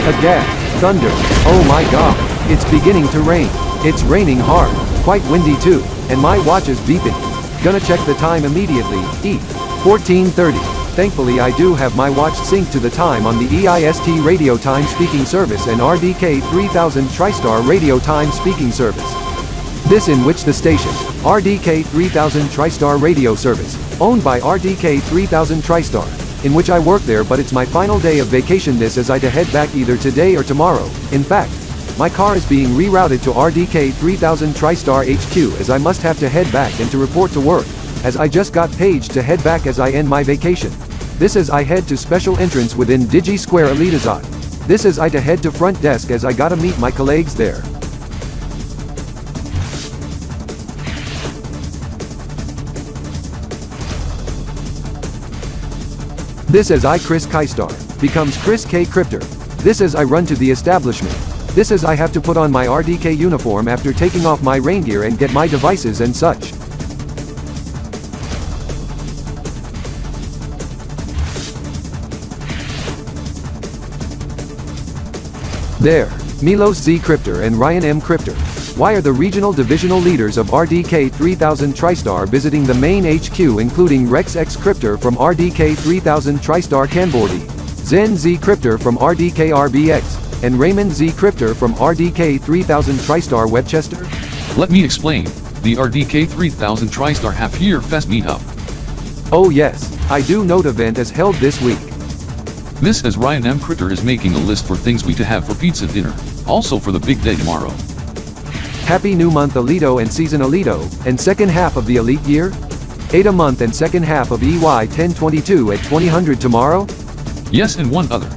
Agag, thunder, oh my god, it's beginning to rain. It's raining hard, quite windy too, and my watch is beeping. Gonna check the time immediately, 14:30. thankfully I do have my watch synced to the time on the EIST radio time speaking service and RDK 3000 TriStar radio time speaking service. This in which the station, RDK 3000 TriStar radio service, owned by RDK 3000 TriStar, in which I work there, but it's my final day of vacation this as I to head back either today or tomorrow. In fact, my car is being rerouted to RDK 3000 TriStar HQ as I must have to head back and to report to work, as I just got paged to head back as I end my vacation. This as I head to special entrance within Digi Square Elitazot. This as I to head to front desk as I gotta meet my colleagues there. This as I Chris Kystar becomes Chris K Cryptor. This as I run to the establishment. This as I have to put on my RDK uniform after taking off my rain gear and get my devices and such. There, Milos Z Cryptor and Ryan M Cryptor. Why are the regional divisional leaders of RDK 3000 TriStar visiting the main HQ, including Rex X Cryptor from RDK 3000 TriStar Kanbor-D, Zen Z Cryptor from RDK RBX, and Raymond Z Cryptor from RDK 3000 TriStar Webchester? Let me explain. The RDK 3000 TriStar Half-Year Fest Meetup. Oh yes, I do note event is held this week. This as Ryan M. Critter is making a list for things we to have for pizza dinner, also for the big day tomorrow. Happy new month Alito and season Alito, and second half of the elite year? Ada month and second half of EY 1022 at 2000 tomorrow? Yes, and one other.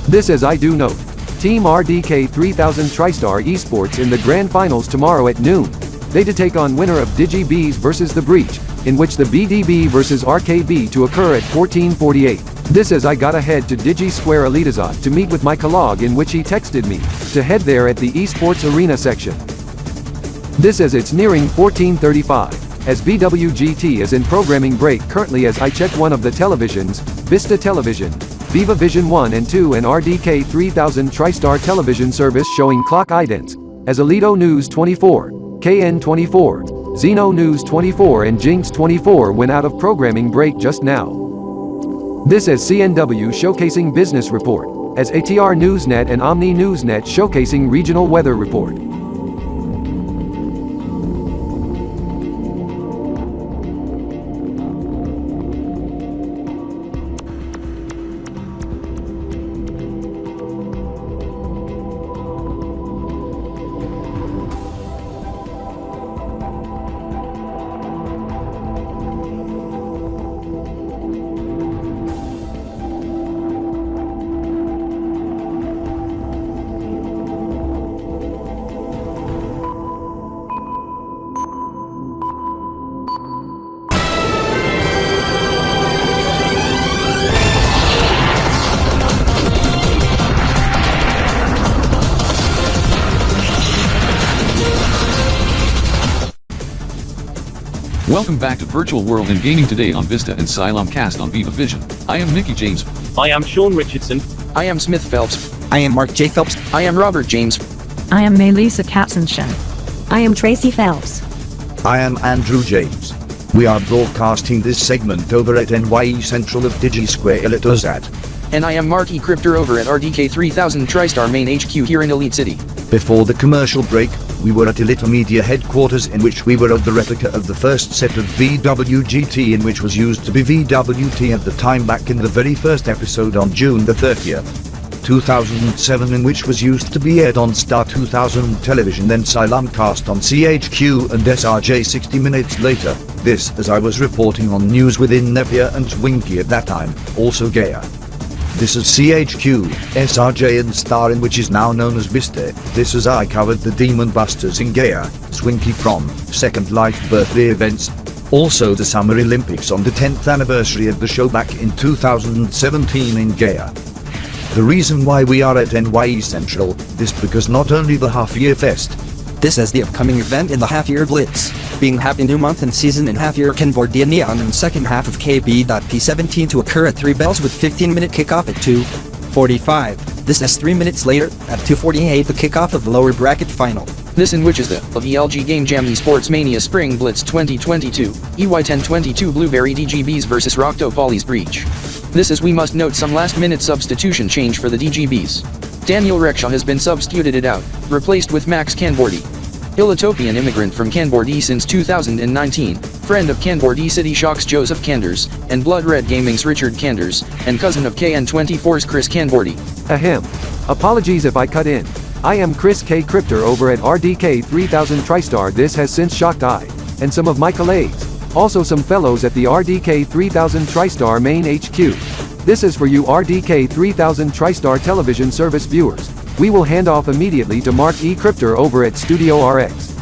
This as I do note. Team RDK 3000 TriStar Esports in the grand finals tomorrow at noon. They to take on winner of DigiBees versus The Breach, in which the BDB versus RKB to occur at 1448. This as I got ahead to Digi Square Elitazot to meet with my colleague, in which he texted me to head there at the esports arena section. This as it's nearing 1435, as BWGT is in programming break currently as I check one of the televisions, Vista Television, Viva Vision 1 and 2 and RDK 3000 TriStar television service showing clock idents, as Alito News 24, KN 24, Zeno News 24 and Jinx 24 went out of programming break just now. This as CNW showcasing business report, as ATR Newsnet and Omni Newsnet showcasing regional weather report. Welcome back to Virtual World and Gaming today on Vista and Cylon Cast on Viva Vision. I am Nicky James. I am Sean Richardson. I am Smith Phelps. I am Mark J. Phelps. I am Robert James. I am Melissa Katzenschen. I am Tracy Phelps. I am Andrew James. We are broadcasting this segment over at NYE Central of Digi Square Elitazot. And I am Marky Cryptor over at RDK 3000 TriStar main HQ here in Elite City. Before the commercial break, we were at Elita Media headquarters, in which we were of the replica of the first set of VWGT, in which was used to be VWT at the time back in the very first episode on June the 30th, 2007, in which was used to be aired on Star 2000 television, then Cast on CHQ and SRJ 60 minutes later. This as I was reporting on news within Nepia and Swinky at that time, also Gaia. This is CHQ, SRJ and Star, in which is now known as Vista. This as I covered the Demon Busters in Gaia, Swinky Prom, Second Life birthday events, also the Summer Olympics on the 10th anniversary of the show back in 2017 in Gaia. The reason why we are at NYE Central, this because not only the half-year fest, this is the upcoming event in the half-year blitz, being Happy New Month and Season and half-year Kanbor-D Neon and second half of Kb.P 17 to occur at 3 bells with 15-minute kickoff at 2:45. This is 3 minutes later, at 2:48 the kickoff of the lower bracket final. This in which is the ELG Game Jam Esports Mania Spring Blitz 2022, EY1022 Blueberry DGBs vs Rocto Polly's Breach. This is we must note some last-minute substitution change for the DGBs. Daniel Reksha has been substituted out, replaced with Max Kanbor-D. Illitopian immigrant from Kanbor-D since 2019, friend of Kanbor-D City Shock's Joseph Kanders, and Blood Red Gaming's Richard Kanders, and cousin of KN24's Chris Kanbor-D. Ahem. Apologies if I cut in. I am Chris K. Cryptor over at RDK 3000 TriStar. This has since shocked I, and some of my colleagues, also some fellows at the RDK 3000 TriStar main HQ. This is for you RDK 3000 TriStar television service viewers. We will hand off immediately to Mark E. Cryptor over at Studio RX.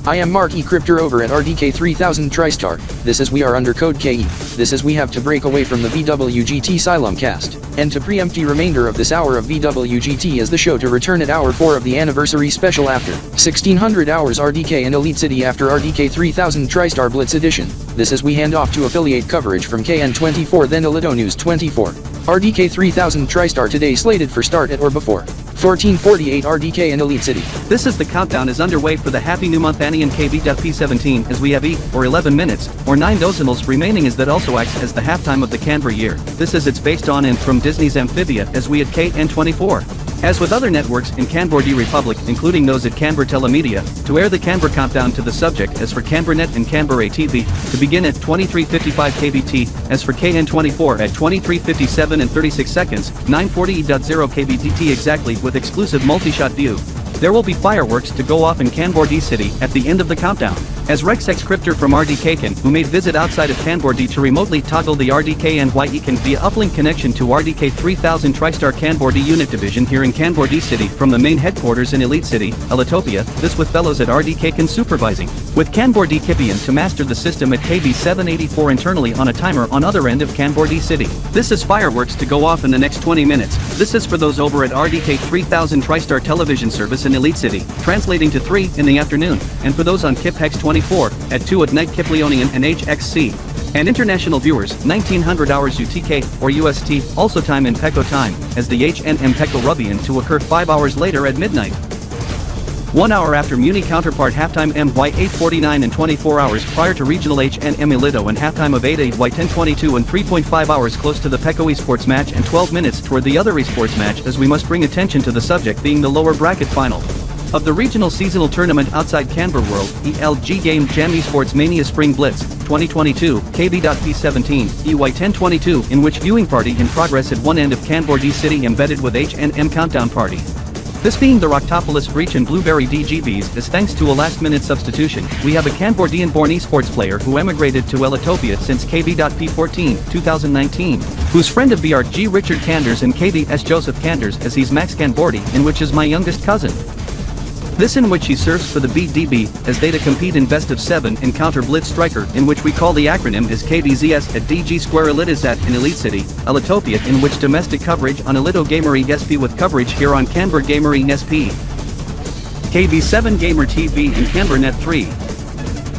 I am Mark E. Cryptor over at RDK 3000 TriStar. This is we are under code KE. This is we have to break away from the VWGT Asylum cast, and to preempt the remainder of this hour of VWGT as the show to return at hour 4 of the anniversary special after 1600 hours RDK and Elite City after RDK 3000 TriStar Blitz Edition. This is we hand off to affiliate coverage from KN24 then Elito News 24. RDK 3000 TriStar today slated for start at or before 14:48 RDK and Elite City. This is the countdown is underway for the Happy New Month Annie and Kb.P 17 as we have or 11 minutes, or 9 decimals remaining as that also acts as the halftime of the Canberra year. This is it's based on and from Disney's Amphibia as we at KN24. As with other networks in Kanbor-D Republic, including those at Canberra Telemedia, to air the Canberra countdown to the subject as for Canberra.net and Canberra TV, to begin at 23:55 Kb.T, as for KN24 at 23:57 and 36 seconds, 940.0 Kb.T exactly with exclusive multi-shot view. There will be fireworks to go off in Kanbor-D City at the end of the countdown. As Rex X Cryptor from RDKAN, who made visit outside of Kanbor-D to remotely toggle the RDKAnimation via uplink connection to RDK 3000 TriStar Kanbor-D unit division here in Kanbor-D City from the main headquarters in Elite City, Elitopia, this with fellows at RDKAN supervising, with Kanbor-D to master the system at Kb.784 internally on a timer on other end of Kanbor-D City. This is fireworks to go off in the next 20 minutes. This is for those over at RDK 3000 TriStar television service in Elite City, translating to 3 in the afternoon, and for those on KIP Hex 24, at 2 at night Kiplionian and HXC. And international viewers, 1900 hours UTK, or UST, also time in PECO time, as the HNM PECO Rubian to occur 5 hours later at midnight. 1 hour after Muni counterpart halftime MY 8:49 and 24 hours prior to regional HNM Elito and halftime of 8 Y 10:22 and 3.5 hours close to the PECO esports match and 12 minutes toward the other esports match as we must bring attention to the subject being the lower bracket final of the regional seasonal tournament outside Canberra World, ELG Game Jam Esports Mania Spring Blitz 2022, Kb.P 17, EY 1022, in which viewing party in progress at one end of Kanbor-D City embedded with HNM Countdown Party. This being the Roctopolis Breach and Blueberry DGBs is thanks to a last-minute substitution. We have a Kanbor-D-born esports player who emigrated to Elitopia since Kb.P 14, 2019, who's friend of BRG Richard Kanders and KB's Joseph Kanders as he's Max Kanbor-D, in which is my youngest cousin. This in which he serves for the BDB, as they to compete in best of 7 encounter Blitz Striker, in which we call the acronym as KBZS at DG Square Elitisat in Elite City, Elitopia, in which domestic coverage on Elito Gamer ESP with coverage here on Canberra Gamer ESP, KB7 Gamer TV and Canberra.net 3.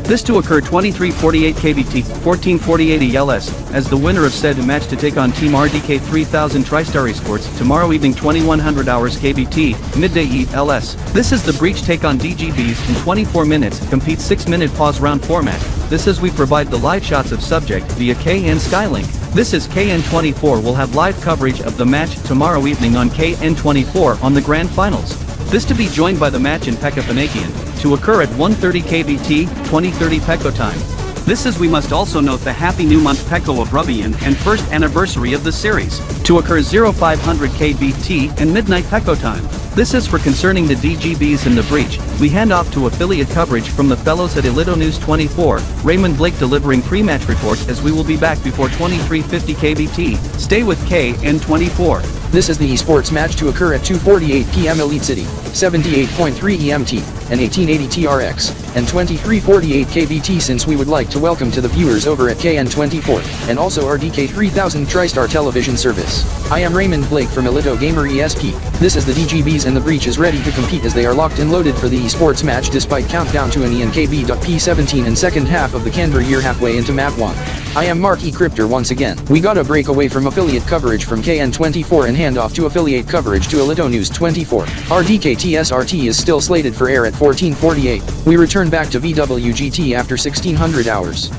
This to occur 23:48 Kb.T, 14:48 ELS, as the winner of said match to take on Team RDK 3000 TriStar Esports tomorrow evening 2100 hours Kb.T, midday ELS. This is the Breach take on DGBs in 24 minutes, compete 6-minute pause round format. This is we provide the live shots of subject via KN Skylink. This is KN24 will have live coverage of the match tomorrow evening on KN24 on the grand finals. This to be joined by the match in Pekka Panakian, to occur at 1:30 Kb.T, 20:30 PECO time. This is we must also note the Happy New Month PECO of Rubian and first anniversary of the series, to occur 0500 Kb.T and midnight PECO time. This is for concerning the DGBs in the Breach. We hand off to affiliate coverage from the fellows at Elito News 24, Raymond Blake delivering pre-match report as we will be back before 23:50 Kb.T. Stay with KN24. This is the esports match to occur at 2:48 p.m. Elite City, 78.3 EMT, and 1880 TRX, and 23:48 Kb.T. since we would like to welcome to the viewers over at KN24, and also RDK 3000 TriStar television service. I am Raymond Blake from Elito Gamer ESP. This is the DGBs and the Breach is ready to compete as they are locked and loaded for the esports match despite countdown to an Kb.P 17 and second half of the Kanbor year halfway into map 1. I am Marky Cryptor once again. We got a break away from affiliate coverage from KN24 and hand off to affiliate coverage to Alito News 24. RDK TSRT is still slated for air at 14:48. We return back to VWGT after 1600 hours.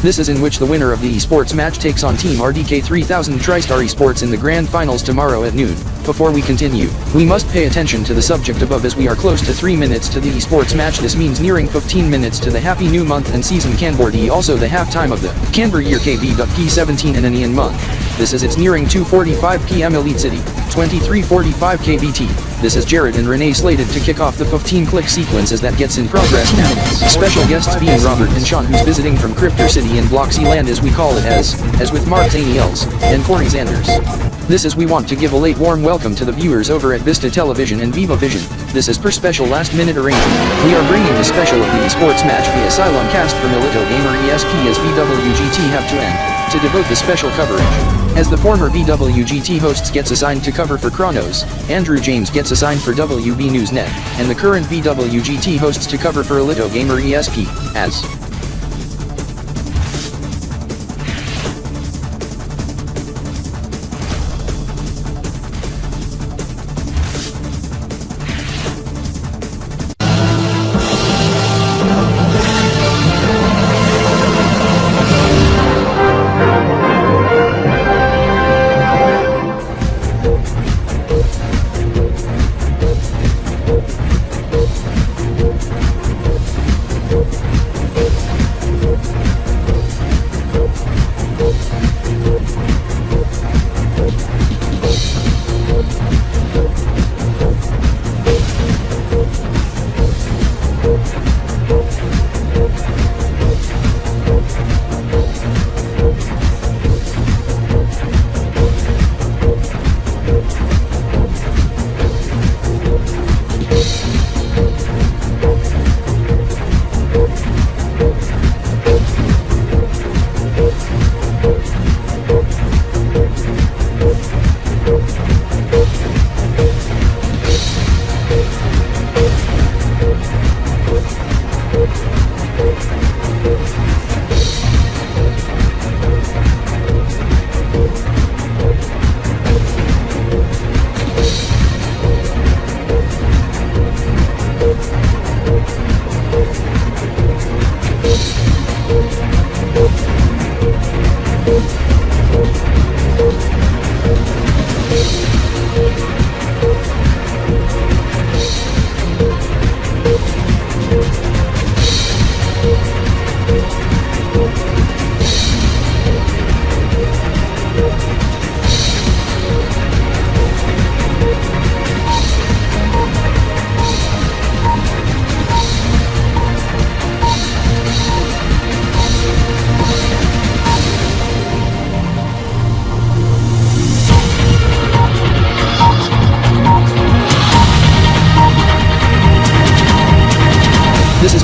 This is in which the winner of the esports match takes on Team RDK 3000 TriStar Esports in the grand finals tomorrow at noon. Before we continue, we must pay attention to the subject above as we are close to 3 minutes to the esports match. This means nearing 15 minutes to the happy new month and season Kanbor-D, also the halftime of the Kanbor year Kb.P 17 and Anian month. This is it's nearing 2:45 p.m. Elite City, 23:45 Kb.T. This is Jared and Renee slated to kick off the 15-click sequence as that gets in progress now. Special guests being Robert and Sean, who's visiting from Cryptor City in Bloxy Land as we call it, as with Mark Daniels and Corey Zanders. This is we want to give a late warm welcome to the viewers over at Vista Television and Viva Vision. This is per special last-minute arrangement. We are bringing the special of the esports match via Cylon Cast from Alito Gamer ESP as VWGT have to end to devote the special coverage. As the former VWGT hosts gets assigned to cover for Chronos, Andrew James gets assigned for WB Newsnet, and the current VWGT hosts to cover for Alito Gamer ESP, as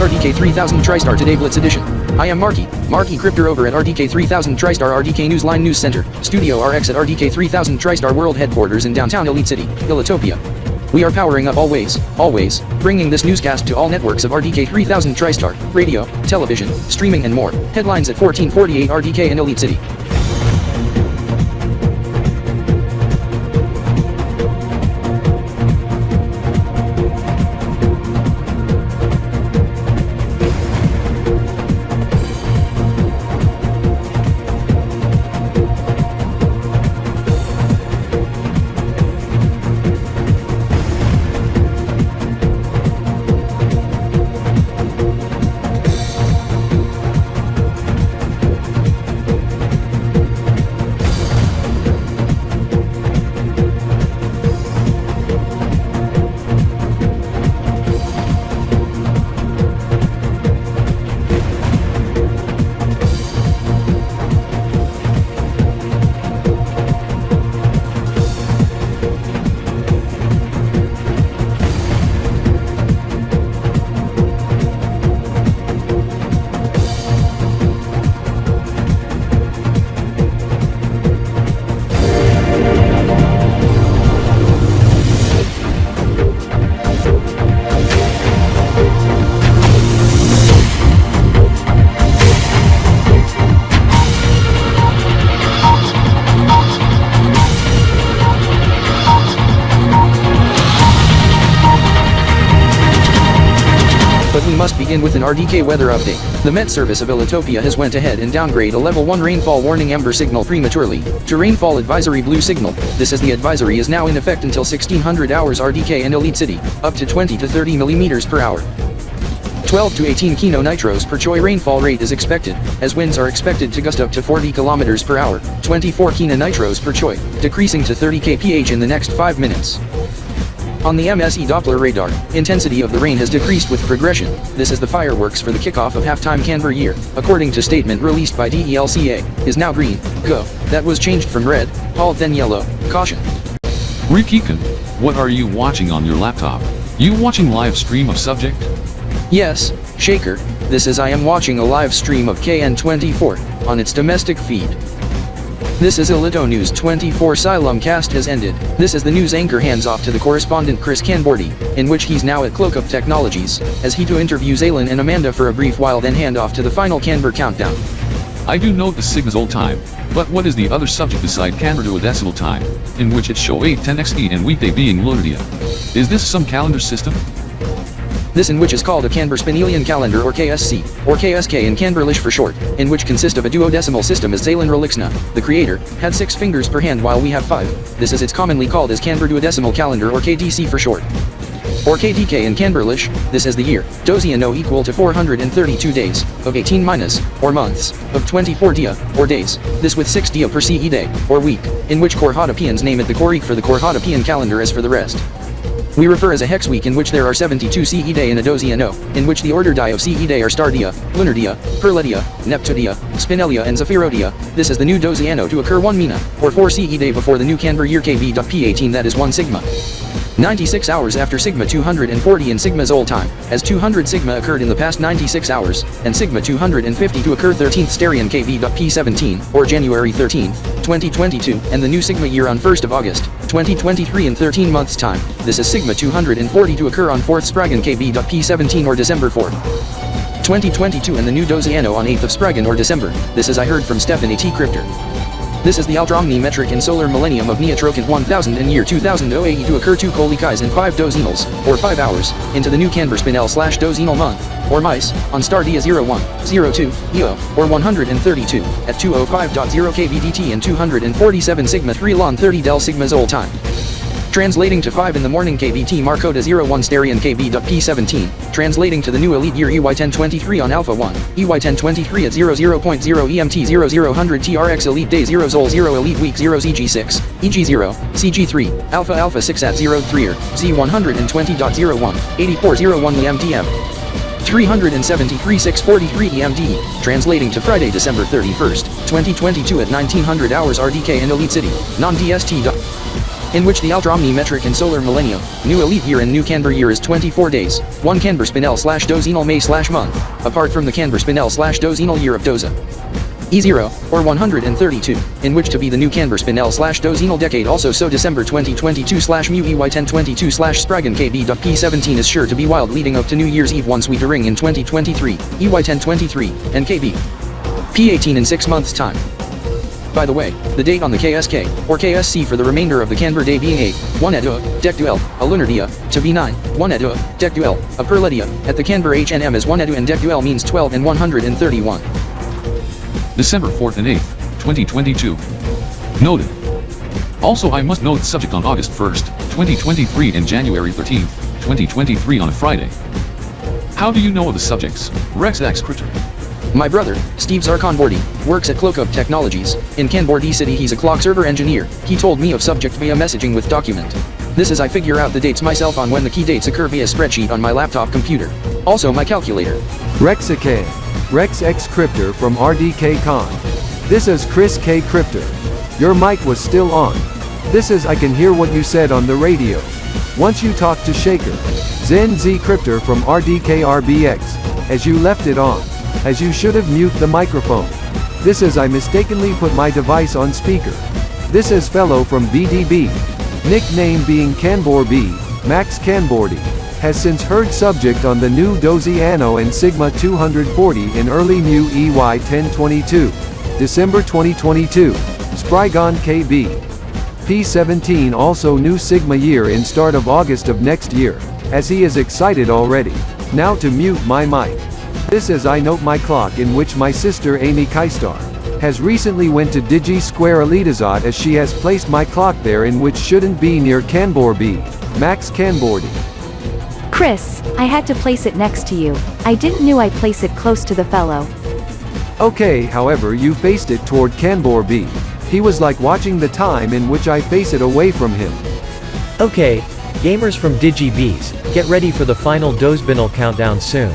RDK 3000 TriStar Today Blitz Edition. I am Marky Cryptor over at RDK 3000 TriStar RDK Newsline News Center, Studio RX at RDK 3000 TriStar World Headquarters in downtown Elite City, Elitopia. We are powering up always, bringing this newscast to all networks of RDK 3000 TriStar, radio, television, streaming and more. Headlines at 14:48 RDK in Elite City. But we must begin with an RDK weather update. The Met Service of Ilitopia has went ahead and downgrade a level 1 rainfall warning amber signal prematurely to rainfall advisory blue signal. This as the advisory is now in effect until 1600 hours RDK and Elite City, up to 20 to 30 millimeters per hour. 12 to 18 kilo nitros per choi rainfall rate is expected, as winds are expected to gust up to 40 kilometers per hour, 24 kilo nitros per choi, decreasing to 30 kph in the next 5 minutes. On the MSE Doppler radar, intensity of the rain has decreased with progression. This is the fireworks for the kickoff of halftime Kanbor year, according to statement released by DELCA, is now green, go. That was changed from red, halt then yellow, caution. Rikikan, what are you watching on your laptop? You watching live stream of subject? Yes, Shaker, this is I am watching a live stream of KN24, on its domestic feed. This is Ilito News 24 Asylum cast has ended. This is the news anchor hands off to the correspondent Chris Kanbordi, in which he's now at Cloakup Technologies, as he to interview Zaylin and Amanda for a brief while then hand off to the final Kanbor countdown. I do note the Sigma's old time, but what is the other subject beside Kanbor duodecimal time, in which it show 810xe and weekday being Lunaria? Is this some calendar system? This in which is called a Kanbor Spinelian calendar or KSC, or KSK in Kanborlish for short, in which consist of a duodecimal system as Zaylin Relixna, the creator, had 6 fingers per hand while we have 5. This is it's commonly called as Kanbor duodecimal calendar or KDC for short. Or KDK in Kanborlish, this is the year, Doziano equal to 432 days, of 18 minus, or months, of 24 dia, or days, this with 6 dia per CE day, or week, in which Korhotapians name it the Korik for the Korhotapian calendar as for the rest. We refer as a hex week in which there are 72 CE day and a Doziano, in which the order die of CE day are star dia, lunar dia, perledia, neptudia, spinelia and zephyrodia. This is the new Doziano to occur 1 mina, or 4 CE day before the new Kanbor year Kb.P 18 that is 1 sigma. 96 hours after sigma 240 in sigma's old time, as 200 sigma occurred in the past 96 hours, and sigma 250 to occur 13th Starion Kb.P 17, or January 13th, 2022, and the new sigma year on 1st of August, 2023 in 13 months time. This is sigma 240 to occur on 4th Spragan Kb.P 17 or December 4th, 2022 and the new Doziano on 8th of Spragan or December. This is I heard from Stefan T. Crypter. This is the Aldromni metric and solar millennium of Neotrocant 1000 in year 2000 OAE to occur 2 Kolikais and 5 Dozinals, or 5 hours, into the new Kanbor Spinel/Dozinal month, or mice, on star dia 01, 02, EO, or 132, at 205.0 kbdt and 247 sigma 3 lon 30 del sigma's old time. Translating to 5 in the morning KBT Markota 01 Starion Kb.P 17, translating to the new Elite Year EY1023 on Alpha 1, EY1023 at 00.0 EMT 0000 TRX Elite Day 0 Zol 0 Elite Week 0 ZG6, EG0, CG3, Alpha Alpha 6 at 03 Z120.01, 8401 EMTM. 373.643 EMD, translating to Friday, December 31st, 2022 at 1900 hours RDK and Elite City, non-DST. In which the Aldromni metric and solar millennium, new Elite year and new Kanbor year is 24 days, 1 Kanbor Spinel/Dozinal May/month, apart from the Kanbor Spinel/Dozinal year of Doza. E0, or 132, in which to be the new Kanbor Spinel/Dozinal decade also so December 2022/mu EY1022/Spragan Kb.P 17 is sure to be wild leading up to New Year's Eve once we to ring in 2023, EY1023, and Kb.P 18 in 6 months time. By the way, the date on the KSK, or KSC for the remainder of the Kanbor day being 8, 1 edua, dec duel, a lunar dia, to be 9, 1 edua, dec duel, a perledia, at the Kanbor HNM as 1 edu and dec duel means 12 and 131. December 4th and 8th, 2022. Noted. Also I must note subject on August 1st, 2023 and January 13th, 2023 on a Friday. How do you know of the subjects, Rex X Crypter? My brother, Steve Zarkonbordi, works at Cloakup Technologies. In Kanbor City he's a clock server engineer. He told me of subject via messaging with document. This is I figure out the dates myself on when the key dates occur via spreadsheet on my laptop computer. Also my calculator. Rexak, Rex X Crypter from RDK Con. This is Chris K. Crypter. Your mic was still on. This is I can hear what you said on the radio. Once you talked to Shaker. Zen Z Crypter from RDKRBX. As you left it on. As you should have mute the microphone. This is I mistakenly put my device on speaker. This is fellow from BDB. Nickname being Kanbor-B, Max Kanbordi. Has since heard subject on the new Doziano and Sigma 240 in early new EY 1022. December 2022. Spragon Kb.P 17 also new Sigma year in start of August of next year. As he is excited already. Now to mute my mic. This as I note my clock in which my sister Amy Kaistar has recently went to Digi Square Elitizot as she has placed my clock there in which shouldn't be near Kanbor-B. Max Kanbor-D. Chris, I had to place it next to you. I didn't knew I place it close to the fellow. Okay, however you faced it toward Kanbor-B. He was like watching the time in which I face it away from him. Okay, gamers from DigiBees, get ready for the final Dozebinal countdown soon.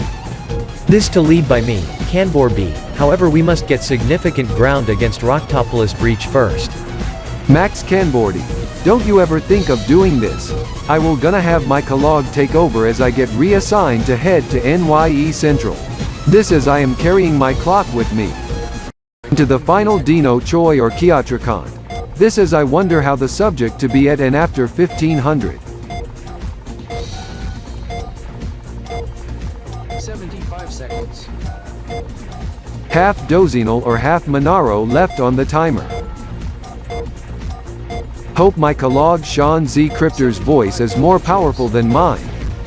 This to lead by me, Kanbor-B, however we must get significant ground against Roctopolis Breach first. Max Kanbor-D. Don't you ever think of doing this. I will gonna have my Kalog take over as I get reassigned to head to NYE Central. This as I am carrying my clock with me. To the final Dino Choi or Kiatricon. This as I wonder how the subject to be at and after 1500. 75 seconds. Half Dozinal or half Monaro left on the timer. Hope my Kalog Sean Z Cryptor's voice is more powerful than mine.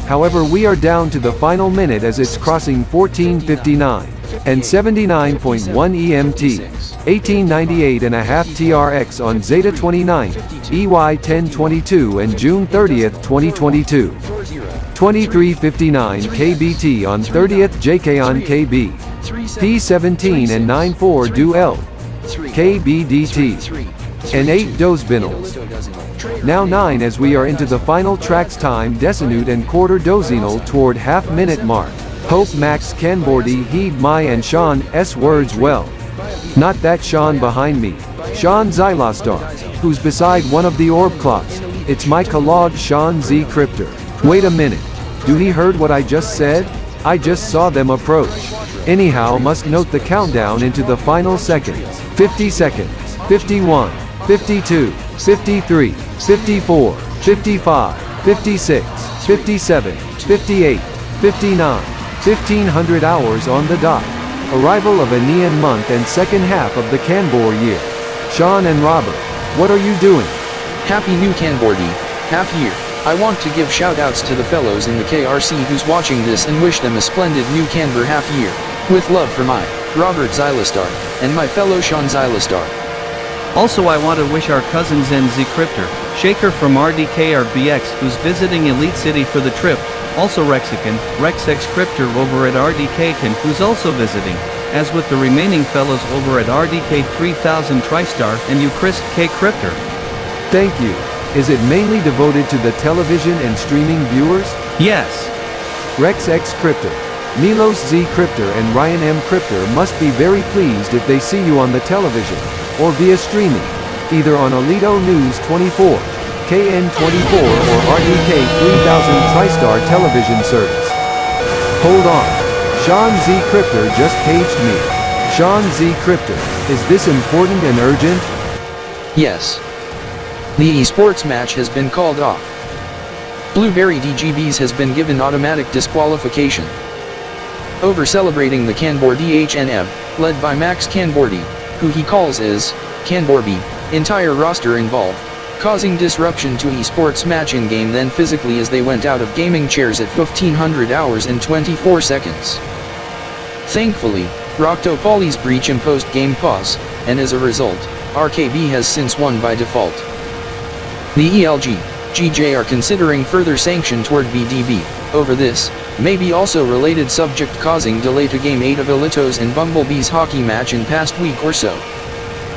However we are down to the final minute as it's crossing 1459 and 79.1 EMT, 1898.5 TRX on Zeta 29, EY 1022 and June 30th 2022. 2359 Kb.T on 30th JK on KB. P17 and 94 do L. KBDT. And 8 Dozebinals. Now 9 as we are into the final tracks time Desinute and quarter Dozinal toward half-minute mark. Hope Max Kanbor-D heed my and Sean's words well. Not that Sean behind me. Sean Xylostar, who's beside one of the orb clocks. It's my Kalog Sean Z Cryptor. Wait a minute. Do he heard what I just said? I just saw them approach. Anyhow must note the countdown into the final seconds. 50 seconds. 51. 52, 53, 54, 55, 56, 57, 58, 59, 1500 hours on the dot. Arrival of a Neon month and second half of the Kanbor year. Sean and Robert, what are you doing? Happy new Kanbor-D, half year. I want to give shout-outs to the fellows in the KRC who's watching this and wish them a splendid new Kanbor half year. With love from I, Robert Xylostar, and my fellow Sean Xylostar. Also I want to wish our cousin Zen Z Cryptor, Shaker from RDKRBX who's visiting Elite City for the trip, also Rexican, RexX Cryptor over at RDKAn who's also visiting, as with the remaining fellows over at RDK 3000 TriStar and you Chris K Cryptor. Thank you. Is it mainly devoted to the television and streaming viewers? Yes. RexX Cryptor, Milos Z Cryptor and Ryan M Cryptor must be very pleased if they see you on the television, or via streaming, either on Alito News 24, KN24 or RDK 3000 TriStar television service. Hold on. Sean Z Cryptor just paged me. Sean Z Cryptor, is this important and urgent? Yes. The esports match has been called off. Blueberry DGBs has been given automatic disqualification. Over celebrating the Kanbor-D HNM, led by Max Kanbor-D, who he calls as Kanbor-B, entire roster involved, causing disruption to esports match in-game then physically as they went out of gaming chairs at 1500 hours and 24 seconds. Thankfully, Roctopolis Breach imposed game pause, and as a result, RKB has since won by default. The ELG, GJ are considering further sanction toward BDB, over this, maybe also related subject causing delay to Game 8 of Elito's and Bumblebee's hockey match in past week or so.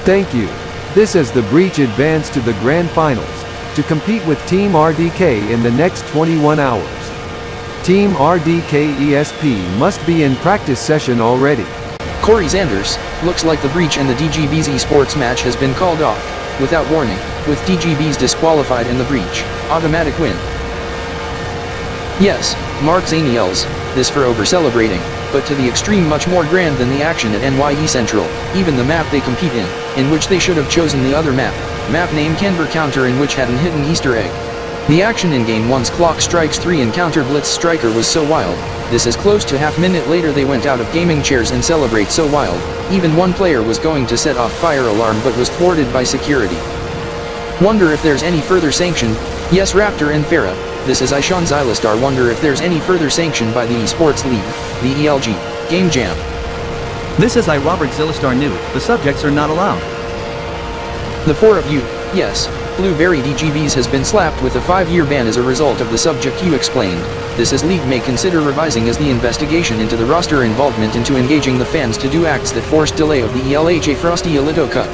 Thank you. This as the Breach advanced to the Grand Finals, to compete with Team RDK in the next 21 hours. Team RDK ESP must be in practice session already. Corey Sanders, looks like the Breach and the DGB's esports match has been called off, without warning, with DGB's disqualified and the Breach, automatic win. Yes, Mark Zaniels, this for over-celebrating, but to the extreme much more grand than the action at NYE Central, even the map they compete in which they should have chosen the other map named Kanbor Counter in which had an hidden Easter egg. The action in Game 1's Clock Strikes 3 Encounter Blitz Striker was so wild, this is close to half-minute later they went out of gaming chairs and celebrate so wild, even one player was going to set off fire alarm but was thwarted by security. Wonder if there's any further sanction, Yes, Raptor and Farah, this is Ishan Zylastar. Wonder if there's any further sanction by the Esports League, the ELG, Game Jam. This is Robert Zilastar new, the subjects are not allowed. The four of you, yes, Blueberry DGBs has been slapped with a 5-year ban as a result of the subject you explained. This is league may consider revising as the investigation into the roster involvement into engaging the fans to do acts that forced delay of the ELHA Frosty Elito Cup.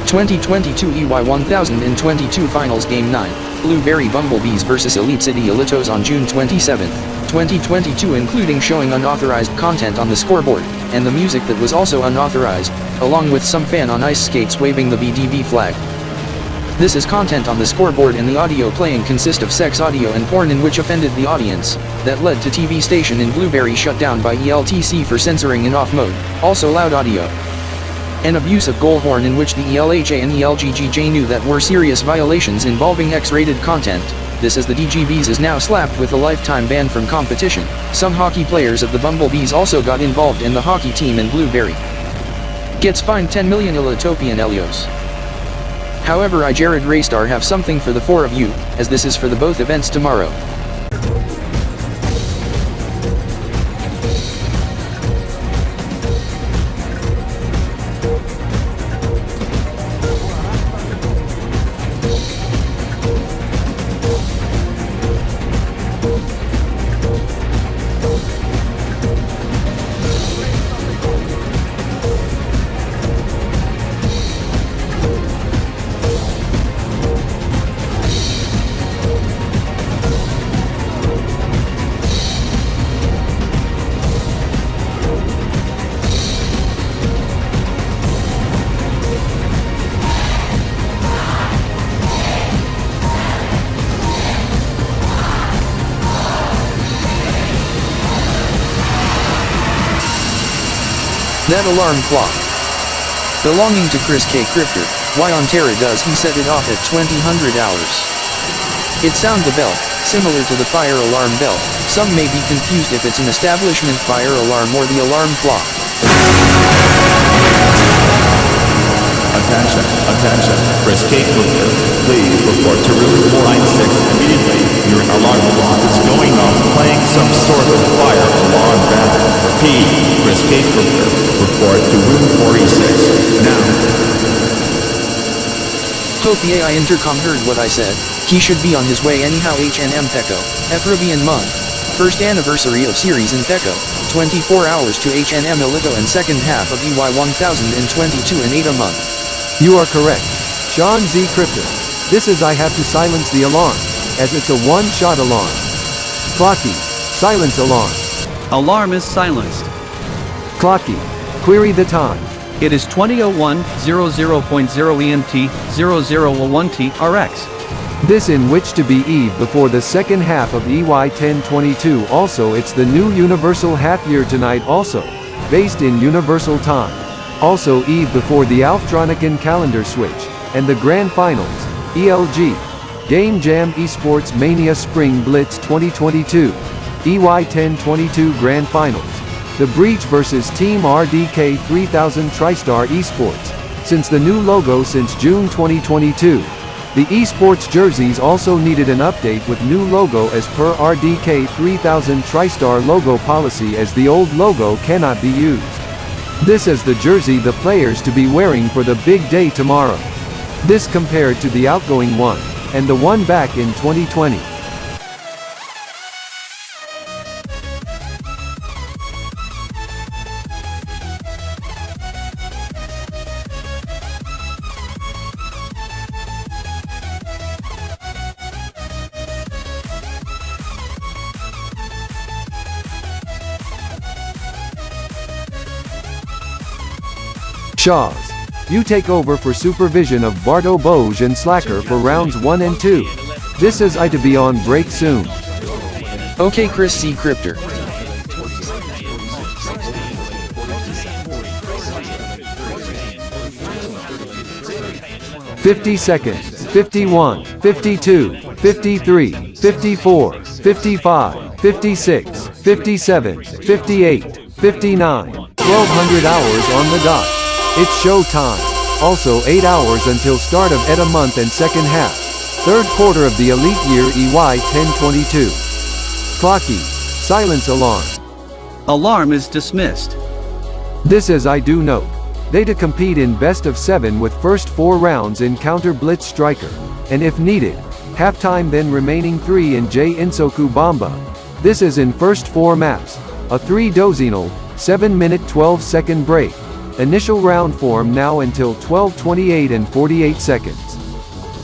2022 EY 1022 Finals Game 9, Blueberry Bumblebees vs Elite City Elitos on June 27, 2022, including showing unauthorized content on the scoreboard, and the music that was also unauthorized, along with some fan on ice skates waving the BDB flag. This is content on the scoreboard, and the audio playing consist of sex audio and porn in which offended the audience, that led to TV station in Blueberry shut down by ELTC for censoring in off mode, also loud audio. An abuse of goal horn in which the ELHA and ELGGJ knew that were serious violations involving X-rated content. This is the DGBs is now slapped with a lifetime ban from competition. Some hockey players of the Bumblebees also got involved in the hockey team in Blueberry. Gets fined 10 million Elitopian Elios. However, I Jared Raystar have something for the four of you, as this is for the both events tomorrow. That alarm clock. Belonging to Chris K. Crifter, why on Terra does he set it off at 2000 hours? It sounds the bell, similar to the fire alarm bell. Some may be confused if it's an establishment fire alarm or the alarm clock. Attention, attention, Chris K. Crifter, please report to room 496 immediately. Your alarm clock is going off playing some sort of fire alarm bell. Repeat, Chris K. Crifter, report to room 486, now. Hope the AI intercom heard what I said. He should be on his way anyhow. HNM Theko, Efrobian month. First anniversary of series in Theko, 24 hours to HNM Elito and second half of EY 1022 in 8 a month. You are correct. Sean Z. Crifter. This is I have to silence the alarm, as it's a one-shot alarm. Clocky. Silence alarm. Alarm is silenced. Clocky. Query the time. It is 20:01, 00.0 EMT, 0001T RX. This in which to be Eve before the second half of EY 1022. Also it's the new Universal half year tonight also, based in Universal time. Also Eve before the Alftronican calendar switch, and the Grand Finals, ELG, Game Jam Esports Mania Spring Blitz 2022, EY 1022 Grand Finals, The Breach vs Team RDK 3000 TriStar Esports, since the new logo since June 2022. The esports jerseys also needed an update with new logo as per RDK 3000 TriStar logo policy, as the old logo cannot be used. This is the jersey the players to be wearing for the big day tomorrow. This compared to the outgoing one, and the one back in 2020. Shaws. You take over for supervision of Barto Boj and Slacker for rounds 1 and 2. This is I to be on break soon. Okay, Chris C. Crifter. "50 seconds, 51, 52, 53, 54, 55, 56, 57, 58, 59, 1200 hours on the dot. It's show time. Also 8 hours until start of ETA month and second half. Third quarter of the elite year EY 1022. Clocky. Silence alarm. Alarm is dismissed. This as I do note. They to compete in best of 7 with first 4 rounds in counter blitz striker. And if needed, halftime then remaining 3 in J Insoku Bamba. This is in first 4 maps. A 3 dozinal, 7-minute 12-second break. Initial round form now until 12:28 and 48 seconds.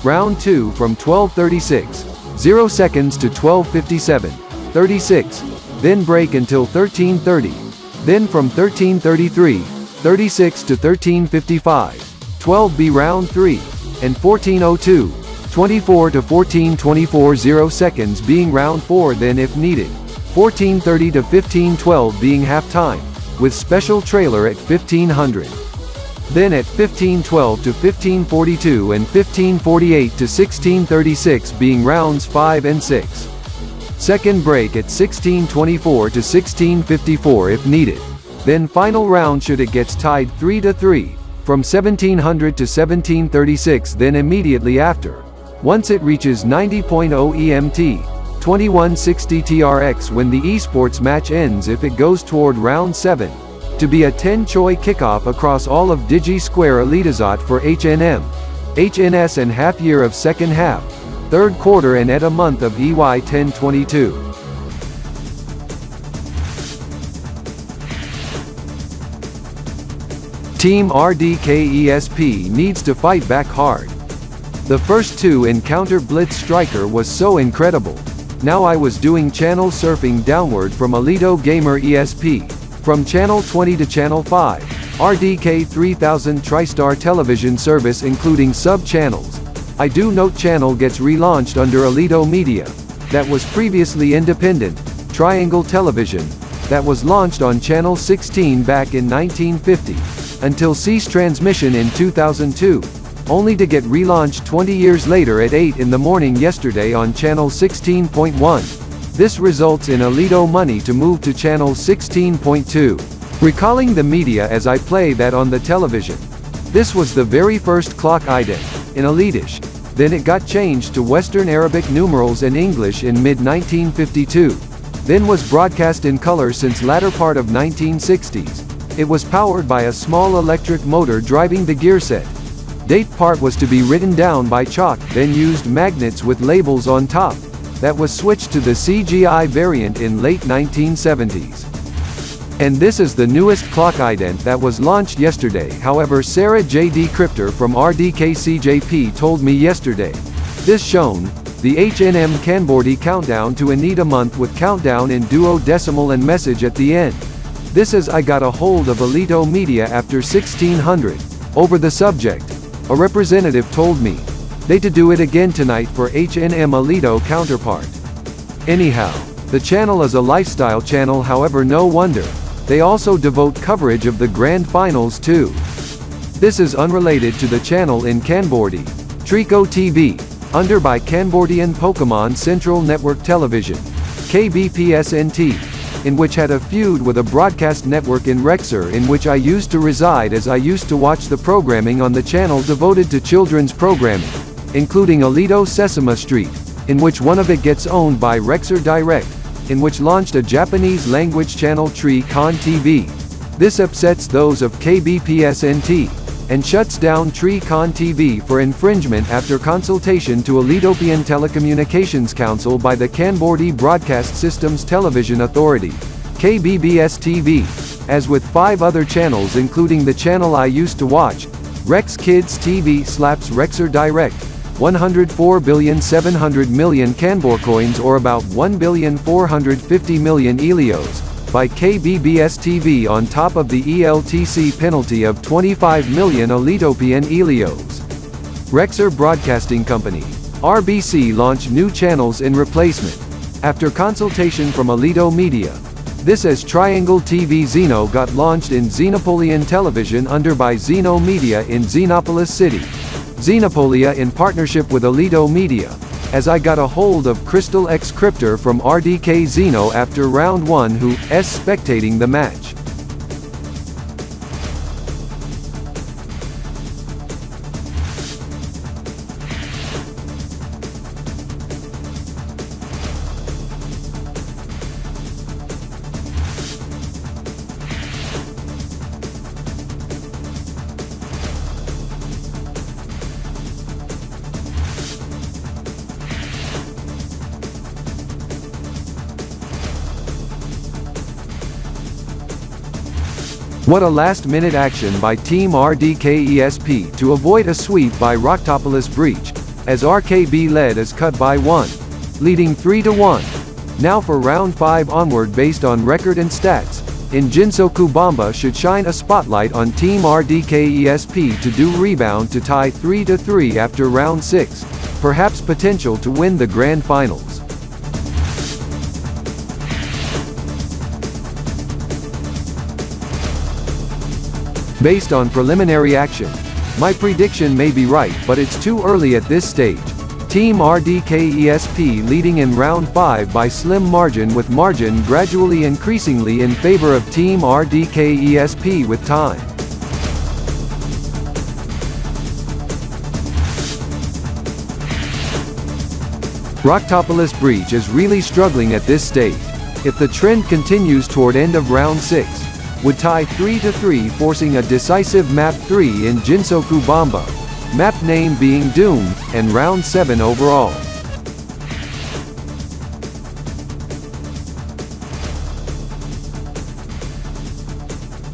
Round 2 from 12:36, 0 seconds to 12:57, 36. Then break until 13:30. Then from 13:33, 36 to 13:55, 12B round 3, and 14:02, 24 to 14:24 0 seconds being round 4 then if needed. 14:30 to 15:12 being halftime, with special trailer at 1500. Then at 15:12 to 15:42 and 15:48 to 16:36 being rounds 5 and 6. Second break at 16:24 to 16:54 if needed. Then final round should it gets tied 3-3, from 1700 to 1736 then immediately after. Once it reaches 90.0 EMT, 2160 TRX when the esports match ends if it goes toward round 7, to be a 10 choi kickoff across all of Digi Square Elitizot for HNM, HNS and half year of second half, third quarter and at a month of EY 1022. Team RDKESP needs to fight back hard. The first 2 encounter blitz striker was so incredible. Now I was doing channel surfing downward from Alito Gamer ESP, from channel 20 to channel 5, RDK 3000 TriStar television service including sub-channels. I do note channel gets relaunched under Alito Media, that was previously independent, Triangle Television, that was launched on channel 16 back in 1950, until ceased transmission in 2002. Only to get relaunched 20 years later at 8 in the morning yesterday on channel 16.1. This results in Alito money to move to channel 16.2. Recalling the media as I play that on the television. This was the very first clock ident, in Elitish. Then it got changed to Western Arabic numerals and English in mid-1952. Then was broadcast in color since latter part of 1960s. It was powered by a small electric motor driving the gear set. Date part was to be written down by chalk, then used magnets with labels on top. That was switched to the CGI variant in late 1970s. And this is the newest clock ident that was launched yesterday. However, Sarah J. Decryptor from RDKCJP told me yesterday. This shown, the HNM Kanbor-D countdown to Anita month with countdown in duodecimal and message at the end. This is I got a hold of Alito Media after 1600, over the subject. A representative told me. They to do it again tonight for HNM Alito counterpart. Anyhow, the channel is a lifestyle channel, however no wonder. They also devote coverage of the grand finals too. This is unrelated to the channel in Kanbor-D, Trico TV, under by Kanbor-D and Pokemon Central Network Television, Kb.P SNT, in which had a feud with a broadcast network in Rexer in which I used to reside as I used to watch the programming on the channel devoted to children's programming, including Alito Sesame Street, in which one of it gets owned by Rexer Direct, in which launched a Japanese language channel Tri-Con TV. This upsets those of Kb.P SNT, and shuts down Tri-Con TV for infringement after consultation to Alitopian Telecommunications Council by the Kanbor-D Broadcast Systems Television Authority, KBBS TV, as with 5 other channels including the channel I used to watch, Rex Kids TV slaps Rexer Direct, 104,700,000,000 Kanbor coins or about 1,450,000,000 Elios, by KBBS TV on top of the ELTC penalty of 25 million Alitopian Elios. Rexer Broadcasting Company, RBC launched new channels in replacement. After consultation from Alito Media, this as Triangle TV Xeno got launched in Xenopolian Television under by Xeno Media in Xenopolis City. Xenopolia in partnership with Alito Media, as I got a hold of Crystal X Cryptor from RDK Xeno after round 1 who s spectating the match. What a last-minute action by Team RDKESP to avoid a sweep by Roctopolis Breach, as RKB led is cut by 1, leading 3-1. Now for round 5 onward based on record and stats, Jinsoku Bamba should shine a spotlight on Team RDKESP to do rebound to tie 3-3 after round 6, perhaps potential to win the grand finals. Based on preliminary action, my prediction may be right, but it's too early at this stage. Team RDKESP leading in round 5 by slim margin, with margin gradually increasingly in favor of Team RDKESP with time. Roctopolis Breach is really struggling at this stage. If the trend continues toward end of round 6, would tie 3-3, forcing a decisive map 3 in Jinsoku Bamba. Map name being Doom, and round 7 overall.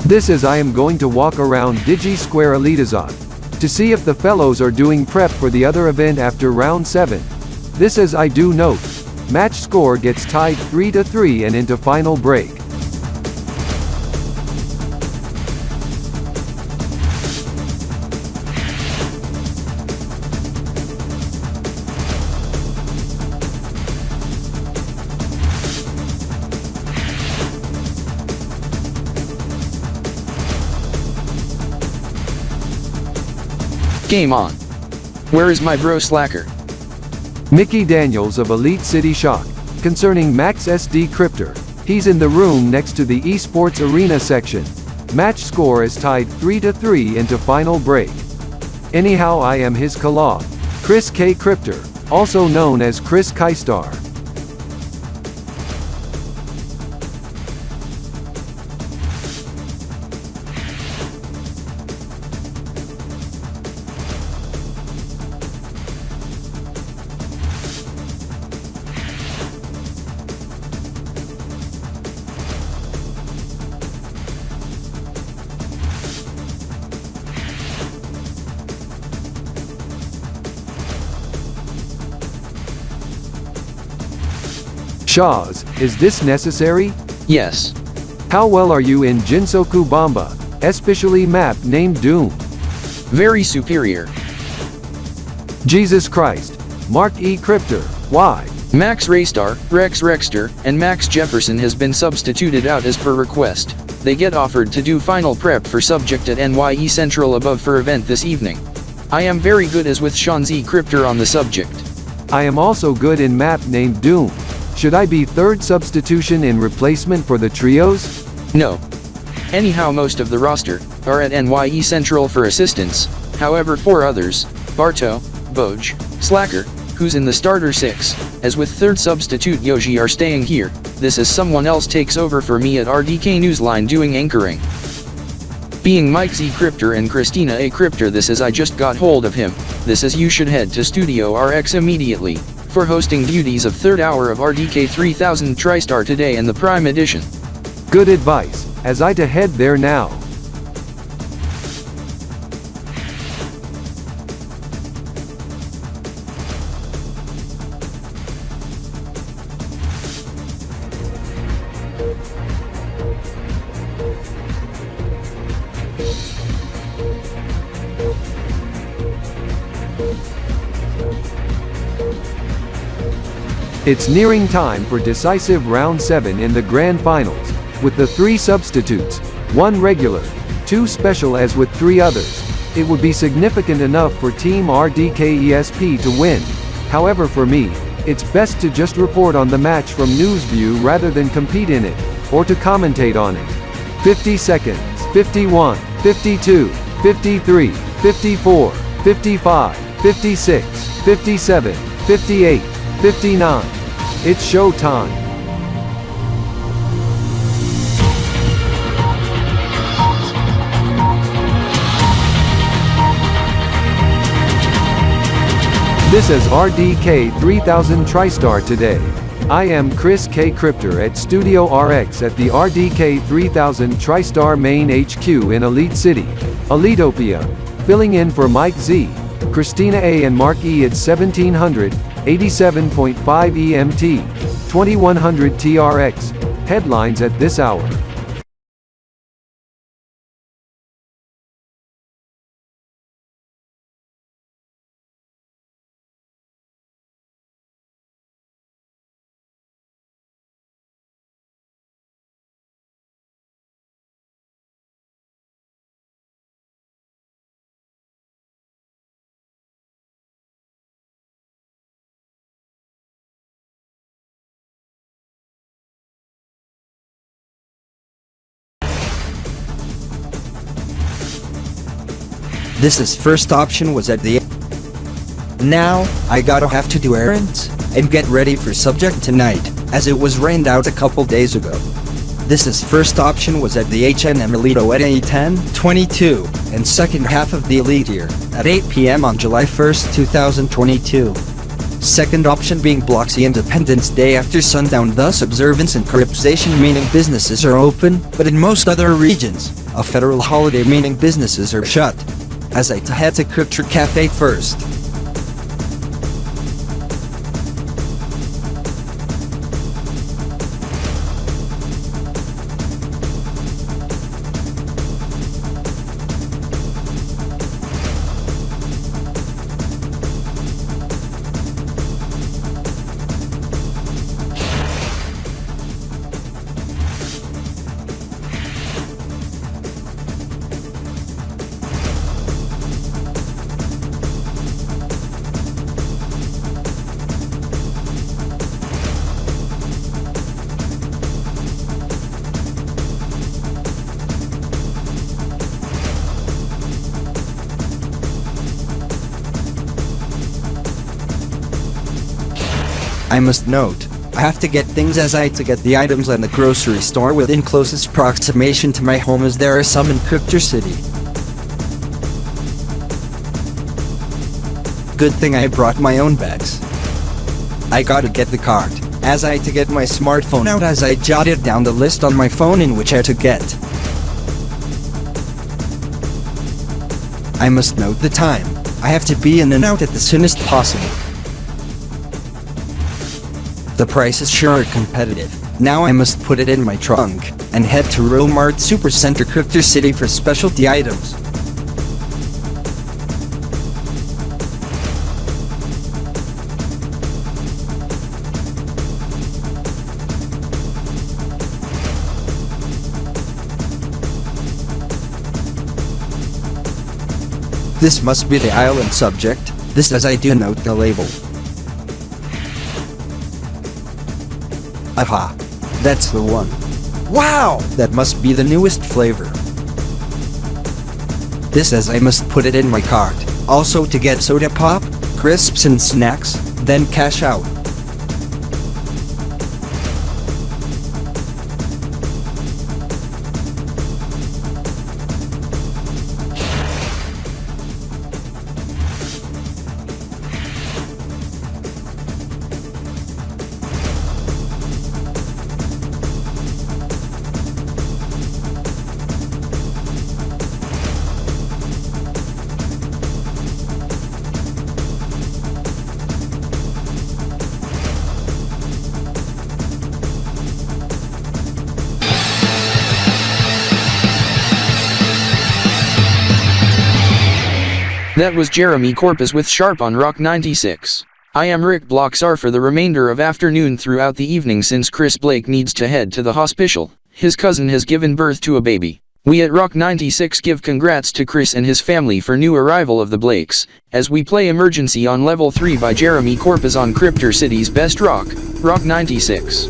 This is I am going to walk around Digi Square Elitazon to see if the fellows are doing prep for the other event after round 7. This is I do note. Match score gets tied 3-3 and into final break. Game on. Where is my bro Slacker? Mickey Daniels of Elite City Shock. Concerning Max SD Cryptor, he's in the room next to the esports arena section. Match score is tied 3-3 into final break. Anyhow, I am his Kalaw. Chris K. Cryptor, also known as Chris Kystar. Shaws, is this necessary? Yes. How well are you in Jinsoku Bamba, especially map named Doom? Very superior. Jesus Christ. Mark E. Cryptor, why? Max Raystar, Rex Rexter, and Max Jefferson has been substituted out as per request. They get offered to do final prep for subject at NYE Central above for event this evening. I am very good as with Sean Z. Cryptor on the subject. I am also good in map named Doom. Should I be third substitution in replacement for the trios? No. Anyhow, most of the roster are at NYE Central for assistance. However, 4 others, Barto, Boj, Slacker, who's in the starter 6, as with third substitute Yoji, are staying here. This is someone else takes over for me at RDK Newsline doing anchoring. Being Mike Z. Cryptor and Christina A. Cryptor, this is I just got hold of him. This is you should head to Studio RX immediately for hosting beauties of third hour of RDK 3000 TriStar today and the Prime Edition. Good advice, as I to head there now. It's nearing time for decisive round 7 in the grand finals, with the 3 substitutes, 1 regular, 2 special as with 3 others. It would be significant enough for Team RDKESP to win. However, for me, it's best to just report on the match from NewsView rather than compete in it, or to commentate on it. 50 seconds, 51, 52, 53, 54, 55, 56, 57, 58, 59. It's show time. This is RDK 3000 TriStar today. I am Chris K. Crypter at Studio RX at the RDK 3000 TriStar Main HQ in Elite City, Elitopia, filling in for Mike Z, Christina A. and Mark E. at 1700, 87.5 EMT, 2100 TRX, headlines at this hour. This is first option was at the Now, I gotta have to do errands, and get ready for subject tonight, as it was rained out a couple days ago. This is first option was at the H&M Elito at 8:10:22, and second half of the Elite year, at 8 p.m. on July 1st, 2022. Second option being blocks the Independence Day after sundown, thus observance and corruption meaning businesses are open, but in most other regions, a federal holiday meaning businesses are shut. As I head to Crypter Cafe first. I must note, I have to get things as I to get the items at the grocery store within closest approximation to my home, as there are some in Crypter City. Good thing I brought my own bags. I gotta get the card, as I to get my smartphone out as I jotted down the list on my phone in which I to get. I must note the time, I have to be in and out at the soonest possible. The prices sure are competitive. Now I must put it in my trunk, and head to Romart Supercenter Crypter City for specialty items. This must be the island subject, this as I do note the label. Aha! That's the one. Wow! That must be the newest flavor. This as I must put it in my cart, also to get soda pop, crisps and snacks, then cash out. That was Jeremy Corpus with Sharp on Rock 96. I am Rick Blocksar for the remainder of afternoon throughout the evening, since Chris Blake needs to head to the hospital. His cousin has given birth to a baby. We at Rock 96 give congrats to Chris and his family for new arrival of the Blakes, as we play Emergency on Level 3 by Jeremy Corpus on Crypter City's Best Rock, Rock 96.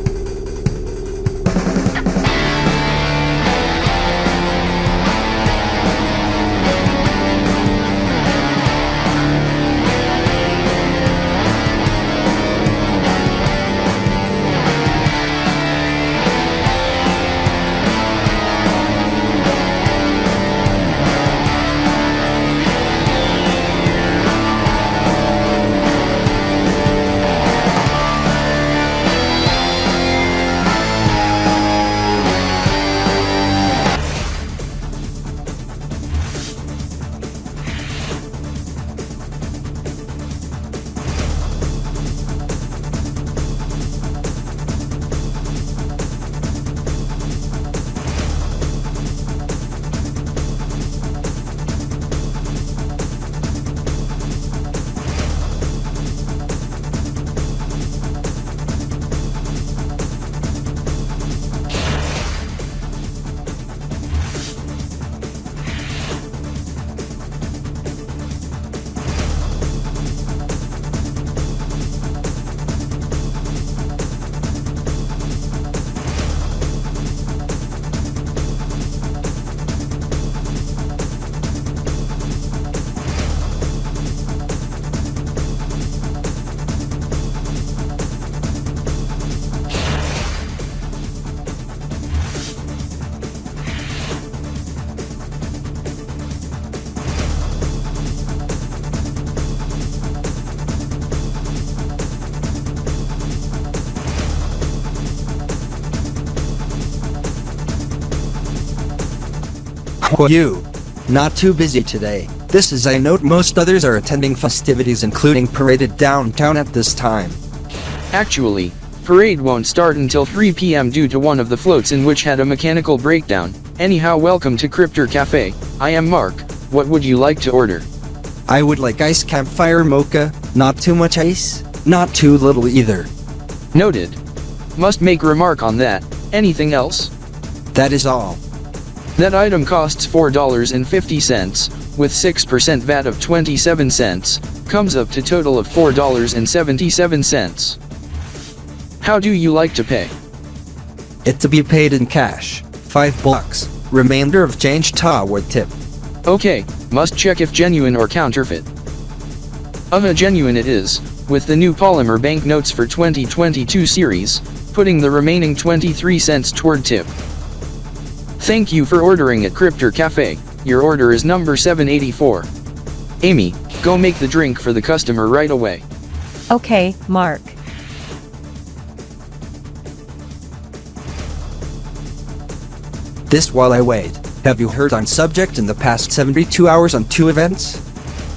You. Not too busy today. This is I note most others are attending festivities including parade at downtown at this time. Actually, parade won't start until 3 p.m. due to one of the floats in which had a mechanical breakdown. Anyhow, welcome to Cryptor Cafe. I am Mark. What would you like to order? I would like ice campfire mocha, not too much ice, not too little either. Noted. Must make remark on that. Anything else? That is all. That item costs $4.50, with 6% VAT of 27 cents, comes up to total of $4.77. How do you like to pay? It to be paid in cash, $5. Remainder of change toward tip. Okay, must check if genuine or counterfeit. Genuine it is, with the new polymer banknotes for 2022 series, putting the remaining 23 cents toward tip. Thank you for ordering at Cryptor Cafe. Your order is number 784. Amy, go make the drink for the customer right away. Okay, Mark. This while I wait, have you heard on subject in the past 72 hours on 2 events?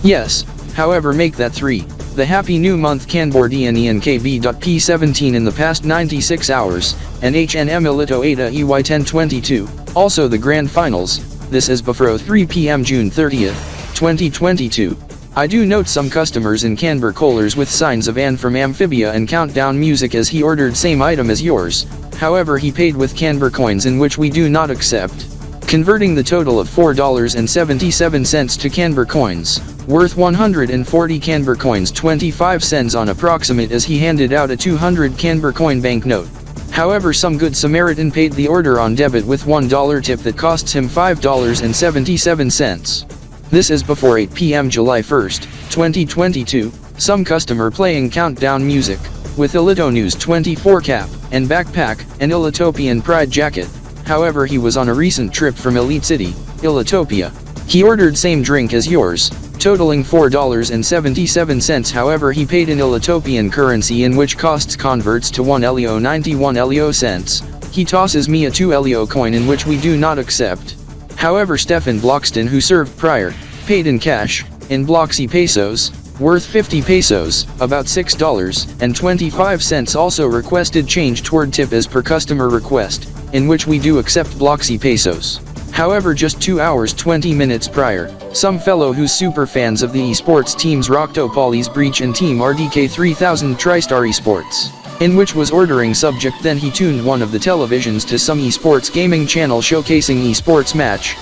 Yes, however make that 3. The Happy New Month Kanbor-LapiBalKip and Kb.P 17 in the past 96 hours, and HNM Ilito Ada EY 1022, also the Grand Finals. This is before 3 p.m. June 30th, 2022. I do note some customers in Kanbor collars with signs of and from Amphibia and Countdown Music as he ordered same item as yours, however he paid with Kanbor coins in which we do not accept. Converting the total of $4.77 to Kanbor coins, worth 140 Kanbor coins 25 cents on approximate as he handed out a 200 Kanbor coin banknote. However some good Samaritan paid the order on debit with $1 tip that costs him $5.77. This is before 8 p.m. July 1st, 2022, some customer playing Countdown Music, with Ilito News 24 cap, and backpack, and Ilitopian Pride jacket. However he was on a recent trip from Elite City, Ilitopia. He ordered same drink as yours, totaling $4.77 however he paid in Ilitopian currency in which costs converts to 1 LEO 91 LEO cents. He tosses me a 2 LEO coin in which we do not accept. However Stefan Bloxton who served prior, paid in cash, in Bloxy pesos, worth 50 pesos, about $6.25 also requested change toward tip as per customer request, in which we do accept Bloxy pesos. However just 2 hours 20 minutes prior, some fellow who's super fans of the esports teams Roctopolis Breach and Team RDK 3000 TriStar Esports, in which was ordering subject then he tuned one of the televisions to some esports gaming channel showcasing esports match.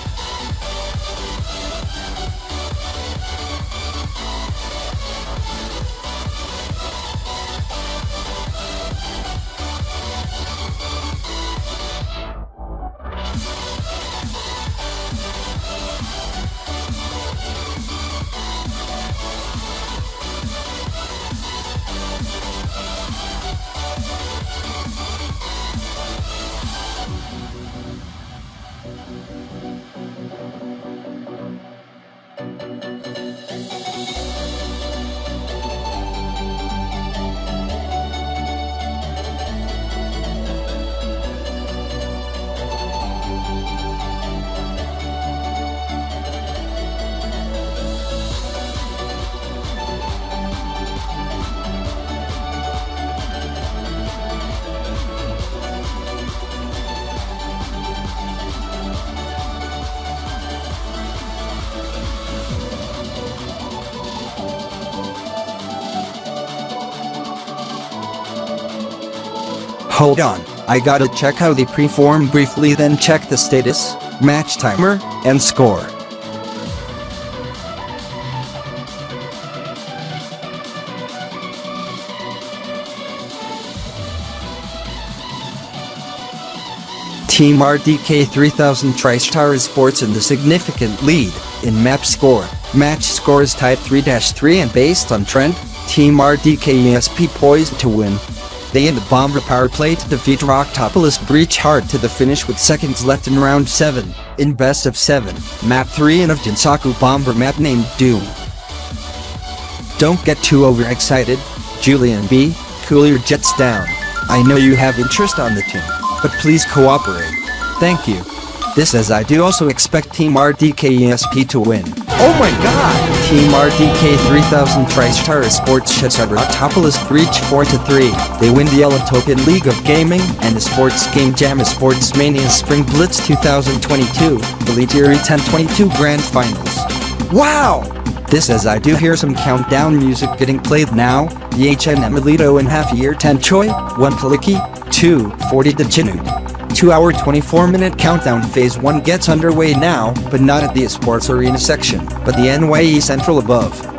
Hold on, I gotta check how they perform briefly then check the status, match timer, and score. Team RDK 3000 TriStar Esports in the significant lead in map score. Match score is tied 3-3 and based on trend, Team RDK ESP poised to win. They in the Bomber power play to defeat Roctopolis Breach hard to the finish with seconds left in round 7, in best of 7, map 3 and of Jinsaku Bomber map named Doom. Don't get too overexcited, Julian B, cool your jets down. I know you have interest on the team, but please cooperate. Thank you. This as I do also expect Team RDKASP to win. Oh my god! Team RDK 3000 TriStar Sports Shits at Rocktopoulos reach 4-3. They win the Elatopian League of Gaming and the Sports Game Jam Sports Mania Spring Blitz 2022, the Legiri 1022 Grand Finals. Wow! This as I do hear some countdown music getting played now. The HN Emilito in half year 10 Choi, 1 Paliki, 2, 40 the Chinu. 2-hour 24-minute countdown phase 1 gets underway now, but not at the sports arena section, but the NYE Central above.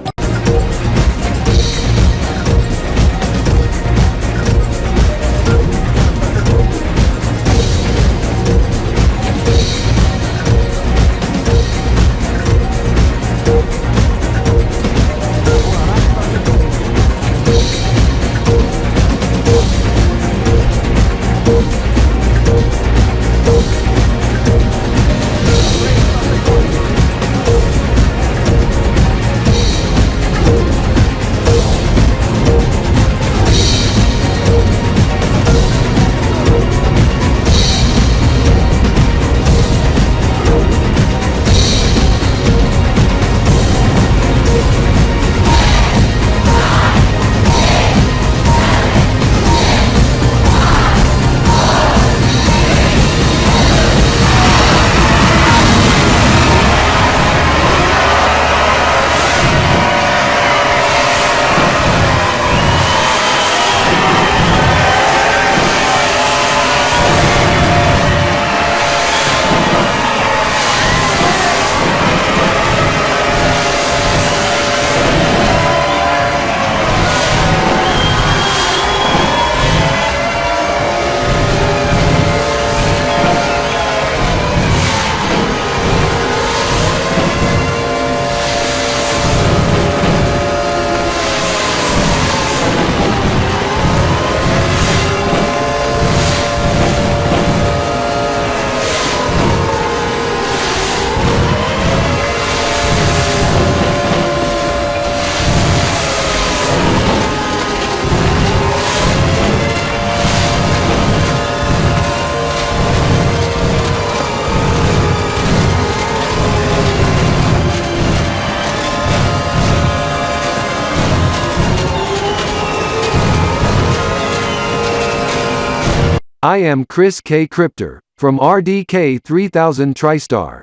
I am Chris K. Cryptor, from RDK 3000 TriStar.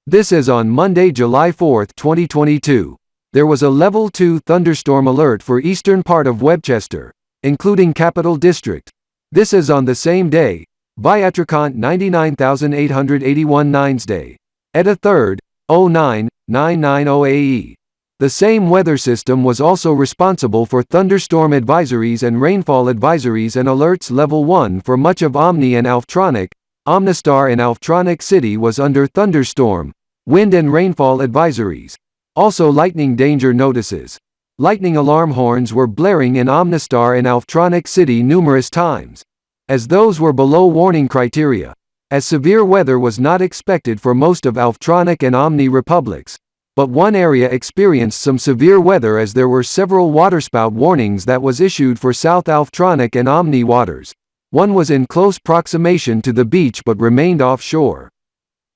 This is on Monday, July 4, 2022. There was a Level 2 thunderstorm alert for eastern part of Webchester, including Capital District. This is on the same day, Viatricont 99881 9's Day. ETA 3rd, 09-990 AE. The same weather system was also responsible for thunderstorm advisories and rainfall advisories and alerts level 1 for much of Omni and Alftronic. Omnistar and Alftronic City was under thunderstorm, wind and rainfall advisories. Also lightning danger notices. Lightning alarm horns were blaring in Omnistar and Alftronic City numerous times, as those were below warning criteria, as severe weather was not expected for most of Alftronic and Omni republics. But one area experienced some severe weather as there were several waterspout warnings that was issued for South Alftronic and Omni waters. One was in close proximation to the beach but remained offshore.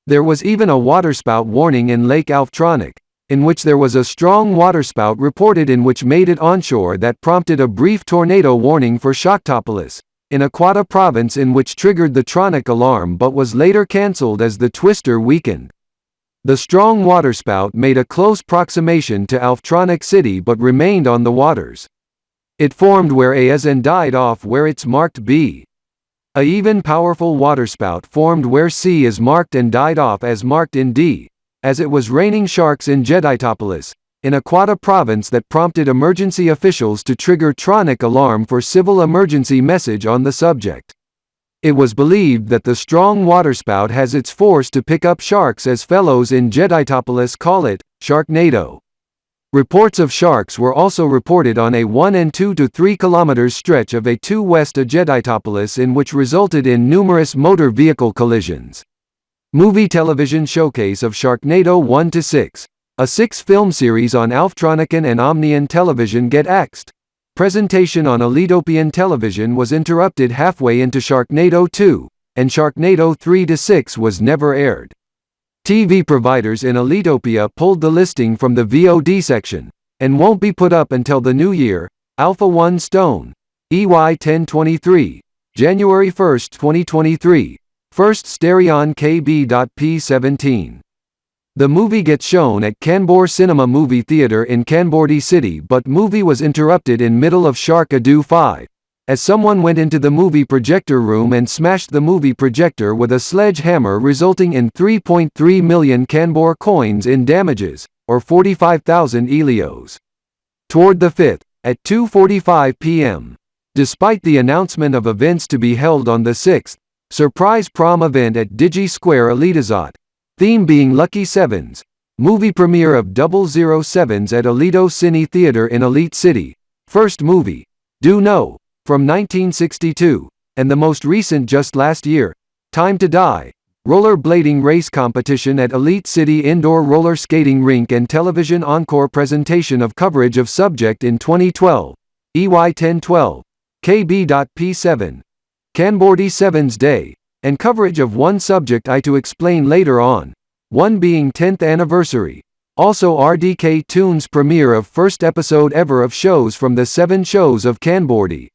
There was even a waterspout warning in Lake Alftronic, in which there was a strong waterspout reported in which made it onshore that prompted a brief tornado warning for Shocktopoulos, in Aquata province, in which triggered the tronic alarm but was later cancelled as the twister weakened. The strong waterspout made a close proximation to Alftronic City but remained on the waters. It formed where A is and died off where it's marked B. A even powerful waterspout formed where C is marked and died off as marked in D, as it was raining sharks in Jeditopolis, in Aquata province, that prompted emergency officials to trigger tronic alarm for civil emergency message on the subject. It was believed that the strong waterspout has its force to pick up sharks, as fellows in Jeditopolis call it, Sharknado. Reports of sharks were also reported on a 1 and 2 to 3 kilometers stretch of A2 west of Jeditopolis, in which resulted in numerous motor vehicle collisions. Movie television showcase of Sharknado 1 to 6. A 6-film series on Alftronican and Omnian television get axed. Presentation on Elitopian television was interrupted halfway into Sharknado 2, and Sharknado 3-6 was never aired. TV providers in Elitopia pulled the listing from the VOD section, and won't be put up until the new year. Alpha 1 Stone, EY 1023, January 1, 2023, First Stereon Kb.P 17. The movie gets shown at Kanbor Cinema Movie Theater in Kanbor City, but movie was interrupted in middle of Sharknado 5, as someone went into the movie projector room and smashed the movie projector with a sledgehammer, resulting in 3.3 million Kanbor coins in damages, or 45,000 Elios. Toward the 5th, at 2:45 p.m. Despite the announcement of events to be held on the 6th, surprise prom event at Digi Square Elitizot, theme being Lucky Sevens, movie premiere of 007s at Alito Cine Theater in Elite City, first movie, Do Know, from 1962, and the most recent just last year, Time to Die, roller blading race competition at Elite City Indoor Roller Skating Rink and television encore presentation of coverage of subject in 2012, EY 1012, Kb.P 7, Kanbor 7's Day, and coverage of one subject I to explain later on, one being 10th anniversary. Also RDK Tunes premiere of first episode ever of shows from the 7 shows of Kanbor.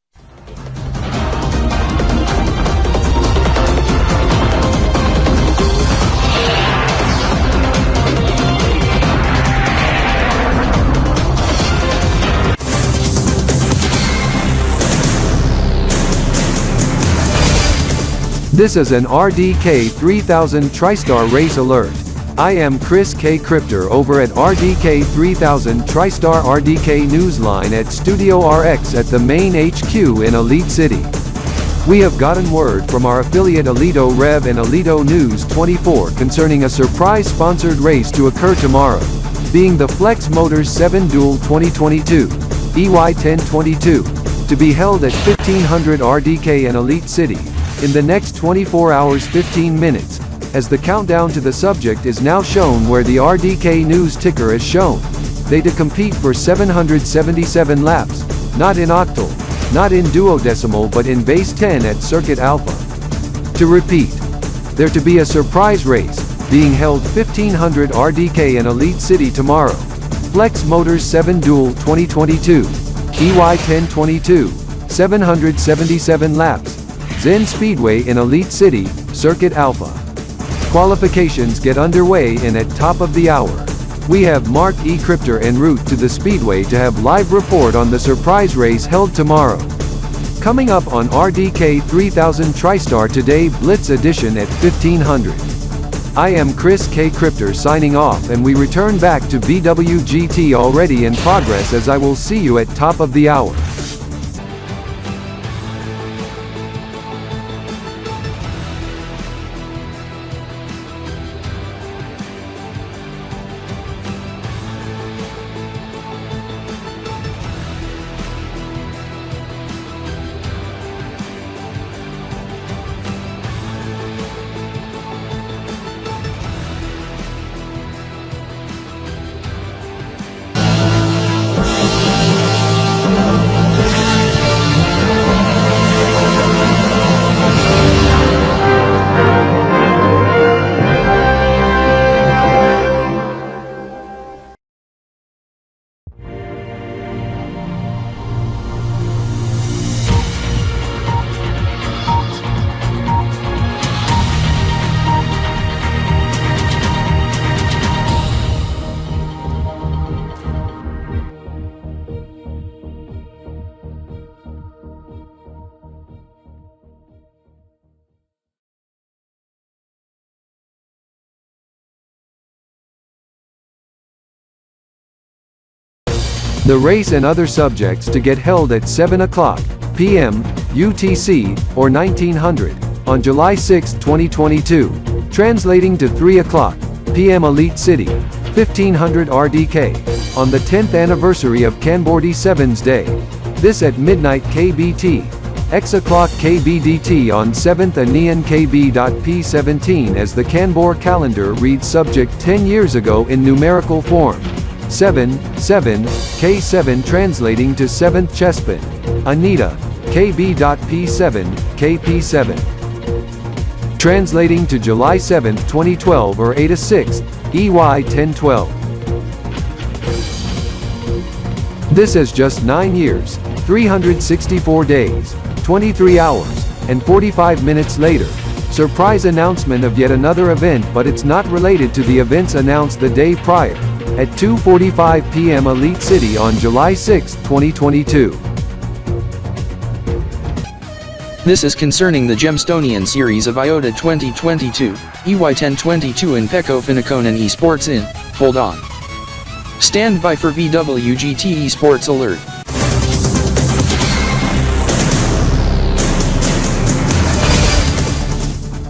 This is an RDK 3000 TriStar Race Alert. I am Chris K. Crypter over at RDK 3000 TriStar RDK Newsline at Studio RX at the main HQ in Elite City. We have gotten word from our affiliate Alito Rev and Alito News 24 concerning a surprise sponsored race to occur tomorrow, being the Flex Motors 7 Duel 2022, EY 1022, to be held at 1500 RDK in Elite City, in the next 24 hours 15 minutes, as the countdown to the subject is now shown where the RDK News ticker is shown. They to compete for 777 laps, not in octal, not in duodecimal but in base 10 at Circuit Alpha. To repeat, there to be a surprise race, being held 1500 RDK in Elite City tomorrow. Flex Motors 7 Duel 2022, EY 1022, 777 laps. Zen Speedway in Elite City, Circuit Alpha. Qualifications get underway in at top of the hour. We have Mark E. Crypter en route to the Speedway to have live report on the surprise race held tomorrow. Coming up on RDK 3000 TriStar Today Blitz Edition at 1500. I am Chris K. Crypter signing off, and we return back to VWGT already in progress, as I will see you at top of the hour. The race and other subjects to get held at 7 o'clock p.m. UTC, or 1900, on July 6, 2022, translating to 3 o'clock p.m. Elite City, 1500 RDK, on the 10th anniversary of Kanbor 7's Day. This at midnight Kb.T, X o'clock KBDT on 7th Anian Kb.P 17, as the Kanbor calendar reads subject 10 years ago in numerical form. 7, K7 translating to 7th Chespin, Anita, Kb.P 7, KP7. Translating to July 7, 2012 or Ada 6, EY 1012. This is just 9 years, 364 days, 23 hours, and 45 minutes later. Surprise announcement of yet another event, but it's not related to the events announced the day prior, at 2:45 p.m. Elite City on July 6, 2022. This is concerning the Gemstonian series of IOTA 2022, EY 1022 in Pekko Finikonen Esports in, hold on. Stand by for VWGT Esports Alert.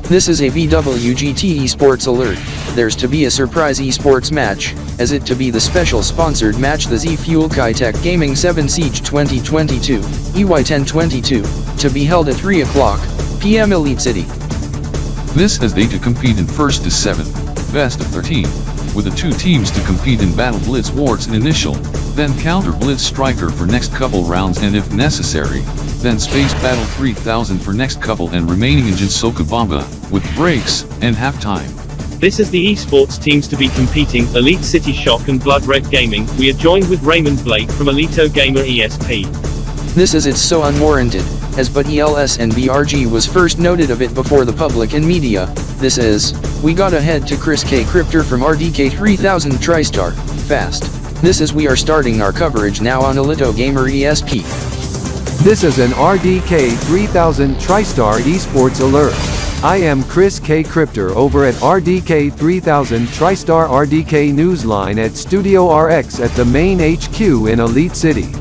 This is a VWGT Esports Alert. There's to be a surprise esports match, as it to be the special sponsored match the Z Fuel Kitech Gaming 7 Siege 2022, EY 1022, to be held at 3 o'clock p.m. Elite City. This as they to compete in 1st to 7th, best of 13, with the 2 teams to compete in Battle Blitz Wards in initial, then Counter Blitz Striker for next couple rounds and if necessary, then Space Battle 3000 for next couple and remaining in Jinsoka Bomba, with breaks, and halftime. This is the esports teams to be competing, Elite City Shock and Blood Red Gaming. We are joined with Raymond Blake from Elito Gamer ESP. This is it's so unwarranted, as but ELS and BRG was first noted of it before the public and media. This is, we got ahead to Chris K. Crypter from RDK 3000 TriStar, fast. This is we are starting our coverage now on Elito Gamer ESP. This is an RDK 3000 TriStar Esports Alert. I am Chris K. Crypter over at RDK 3000 TriStar RDK Newsline at Studio RX at the main HQ in Elite City.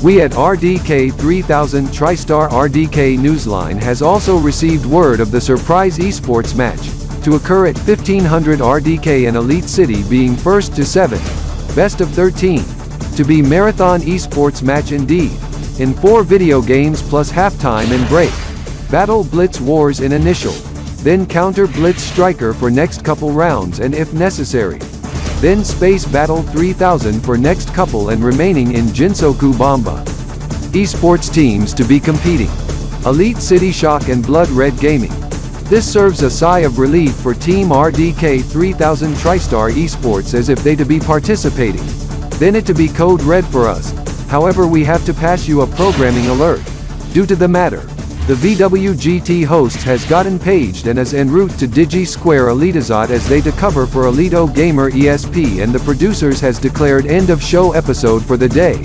We at RDK 3000 TriStar RDK Newsline has also received word of the surprise esports match, to occur at 1500 RDK in Elite City being 1st to 7th, best of 13, to be marathon esports match indeed, in 4 video games plus halftime and break, Battle Blitz Wars in initial, then Counter Blitz Striker for next couple rounds and if necessary, then Space Battle 3000 for next couple and remaining in Jinsoku Bomba. Esports teams to be competing, Elite City Shock and Blood Red Gaming. This serves a sigh of relief for Team RDK 3000 TriStar Esports as if they to be participating, then it to be code red for us. However, we have to pass you a programming alert. Due to the matter, the VWGT host has gotten paged and is en route to Digi Square Elitizot as they to cover for Elito Gamer ESP, and the producers has declared end of show episode for the day,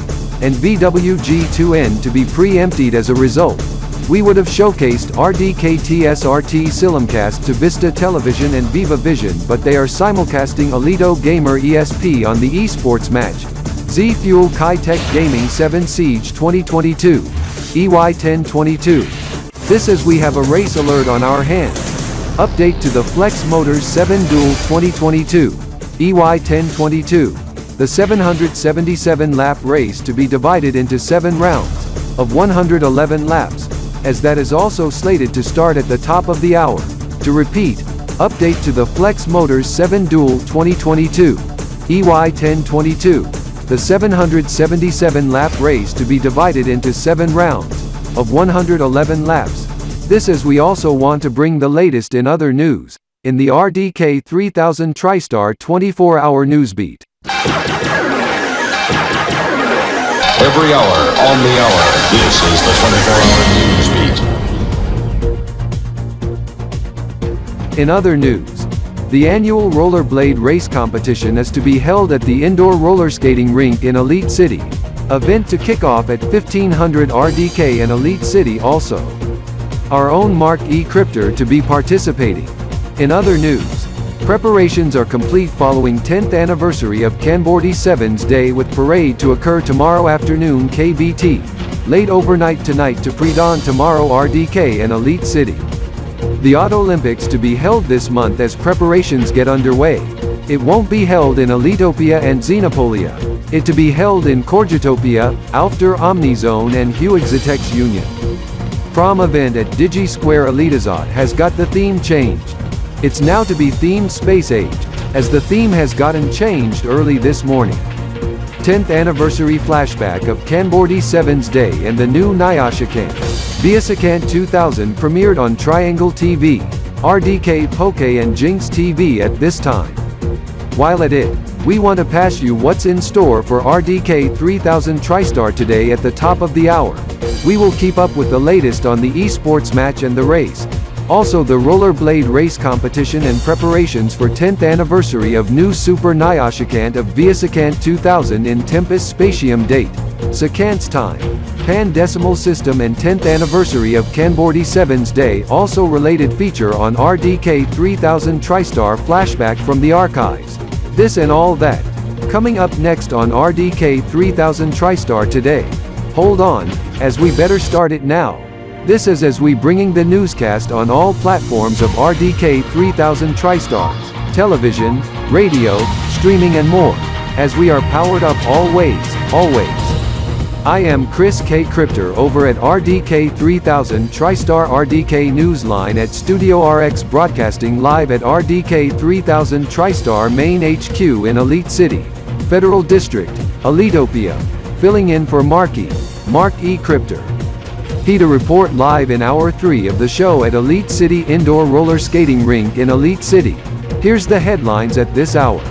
and VWG2N to be pre-emptied as a result. We would have showcased RDKTSRT Silimcast to Vista Television and Viva Vision, but they are simulcasting Elito Gamer ESP on the esports match, Z Fuel Kitech Gaming 7 Siege 2022, EY 1022. This as we have a race alert on our hands. Update to the Flex Motors 7 Duel 2022, EY 1022. The 777 lap race to be divided into 7 rounds, of 111 laps, as that is also slated to start at the top of the hour. To repeat, update to the Flex Motors 7 Duel 2022, EY 1022. The 777 lap race to be divided into 7 rounds, of 111 laps. This as we also want to bring the latest in other news, in the RDK 3000 TriStar 24-hour newsbeat. Every hour, on the hour, this is the 24-hour newsbeat. In other news, the annual rollerblade race competition is to be held at the indoor roller skating rink in Elite City. Event to kick off at 1500 RDK in Elite City also. Our own Mark E. Crypter to be participating. In other news, preparations are complete following 10th anniversary of Kanbor-LapiBalKip's Day with parade to occur tomorrow afternoon Kb.P. Late overnight tonight to pre-dawn tomorrow RDK in Elite City. The Auto Olympics to be held this month as preparations get underway. It won't be held in Elitopia and Xenopolia. It to be held in Corgitopia, Alfter Omnizone and Huexitex Union. Prom event at Digi Square Elitizot has got the theme changed. It's now to be themed Space Age, as the theme has gotten changed early this morning. 10th anniversary flashback of Kanbor-LapiBalKip's Day and the new Nayashikan, Sekant 2000 premiered on Triangle TV. RDK, Poke and Jinx TV at this time. While at it, we want to pass you what's in store for RDK 3000 TriStar today at the top of the hour. We will keep up with the latest on the esports match and the race. Also the rollerblade race competition and preparations for 10th anniversary of new Super Sekant of Via Sekant 2000 in Tempus Spatium date. Sekants time. Pandecimal system and 10th anniversary of Kanbor-LapiBalKip's day, also related feature on RDK 3000 TriStar flashback from the archives. This and all that. Coming up next on RDK 3000 TriStar today. Hold on, as we better start it now. This is as we bringing the newscast on all platforms of RDK 3000 TriStar, television, radio, streaming and more, as we are powered up always. I am Chris K. Crypter over at RDK 3000 TriStar RDK Newsline at Studio RX broadcasting live at RDK 3000 TriStar main HQ in Elite City, Federal District, Elitopia, filling in for Mark E. Crypter. To report live in Hour 3 of the show at Elite City Indoor Roller Skating Rink in Elite City. Here's the headlines at this hour.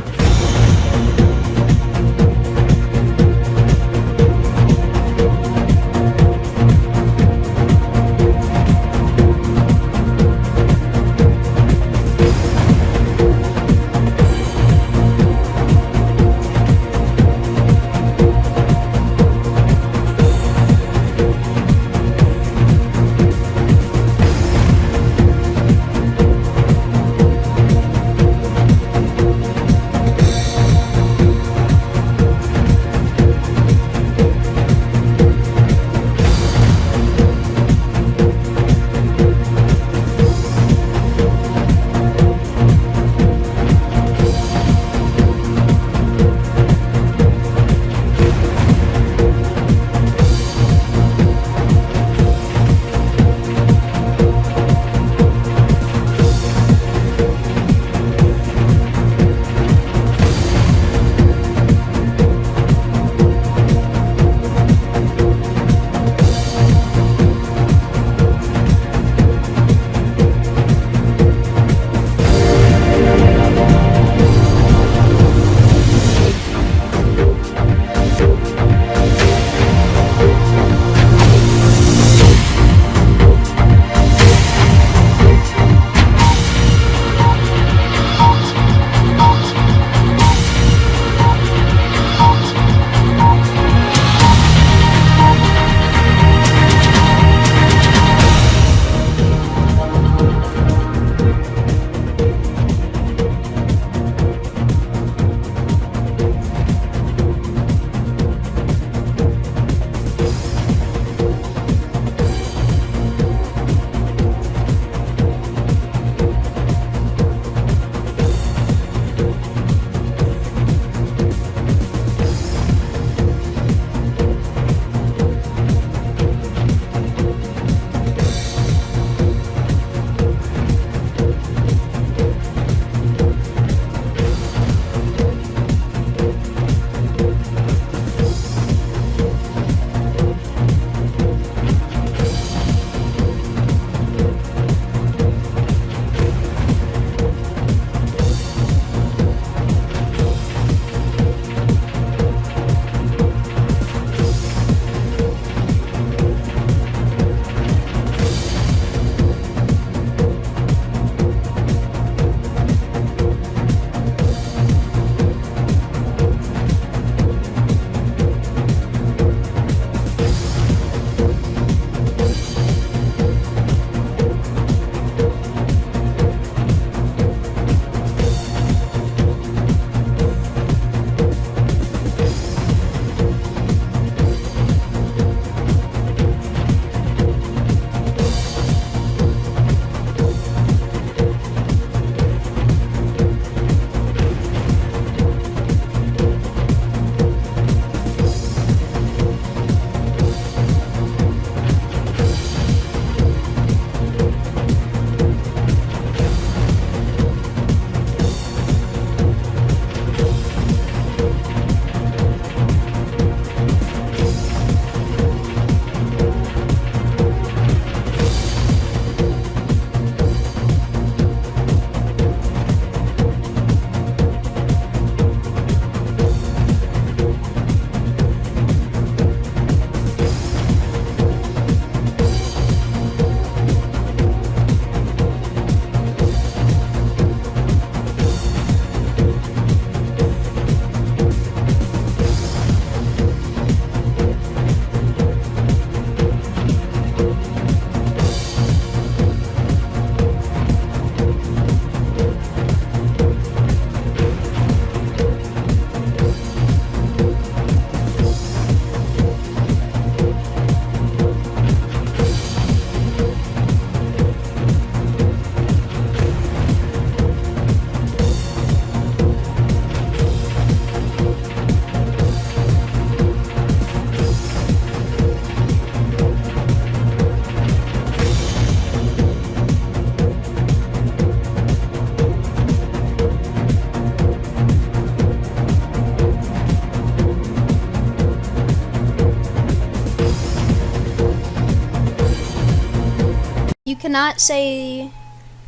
cannot say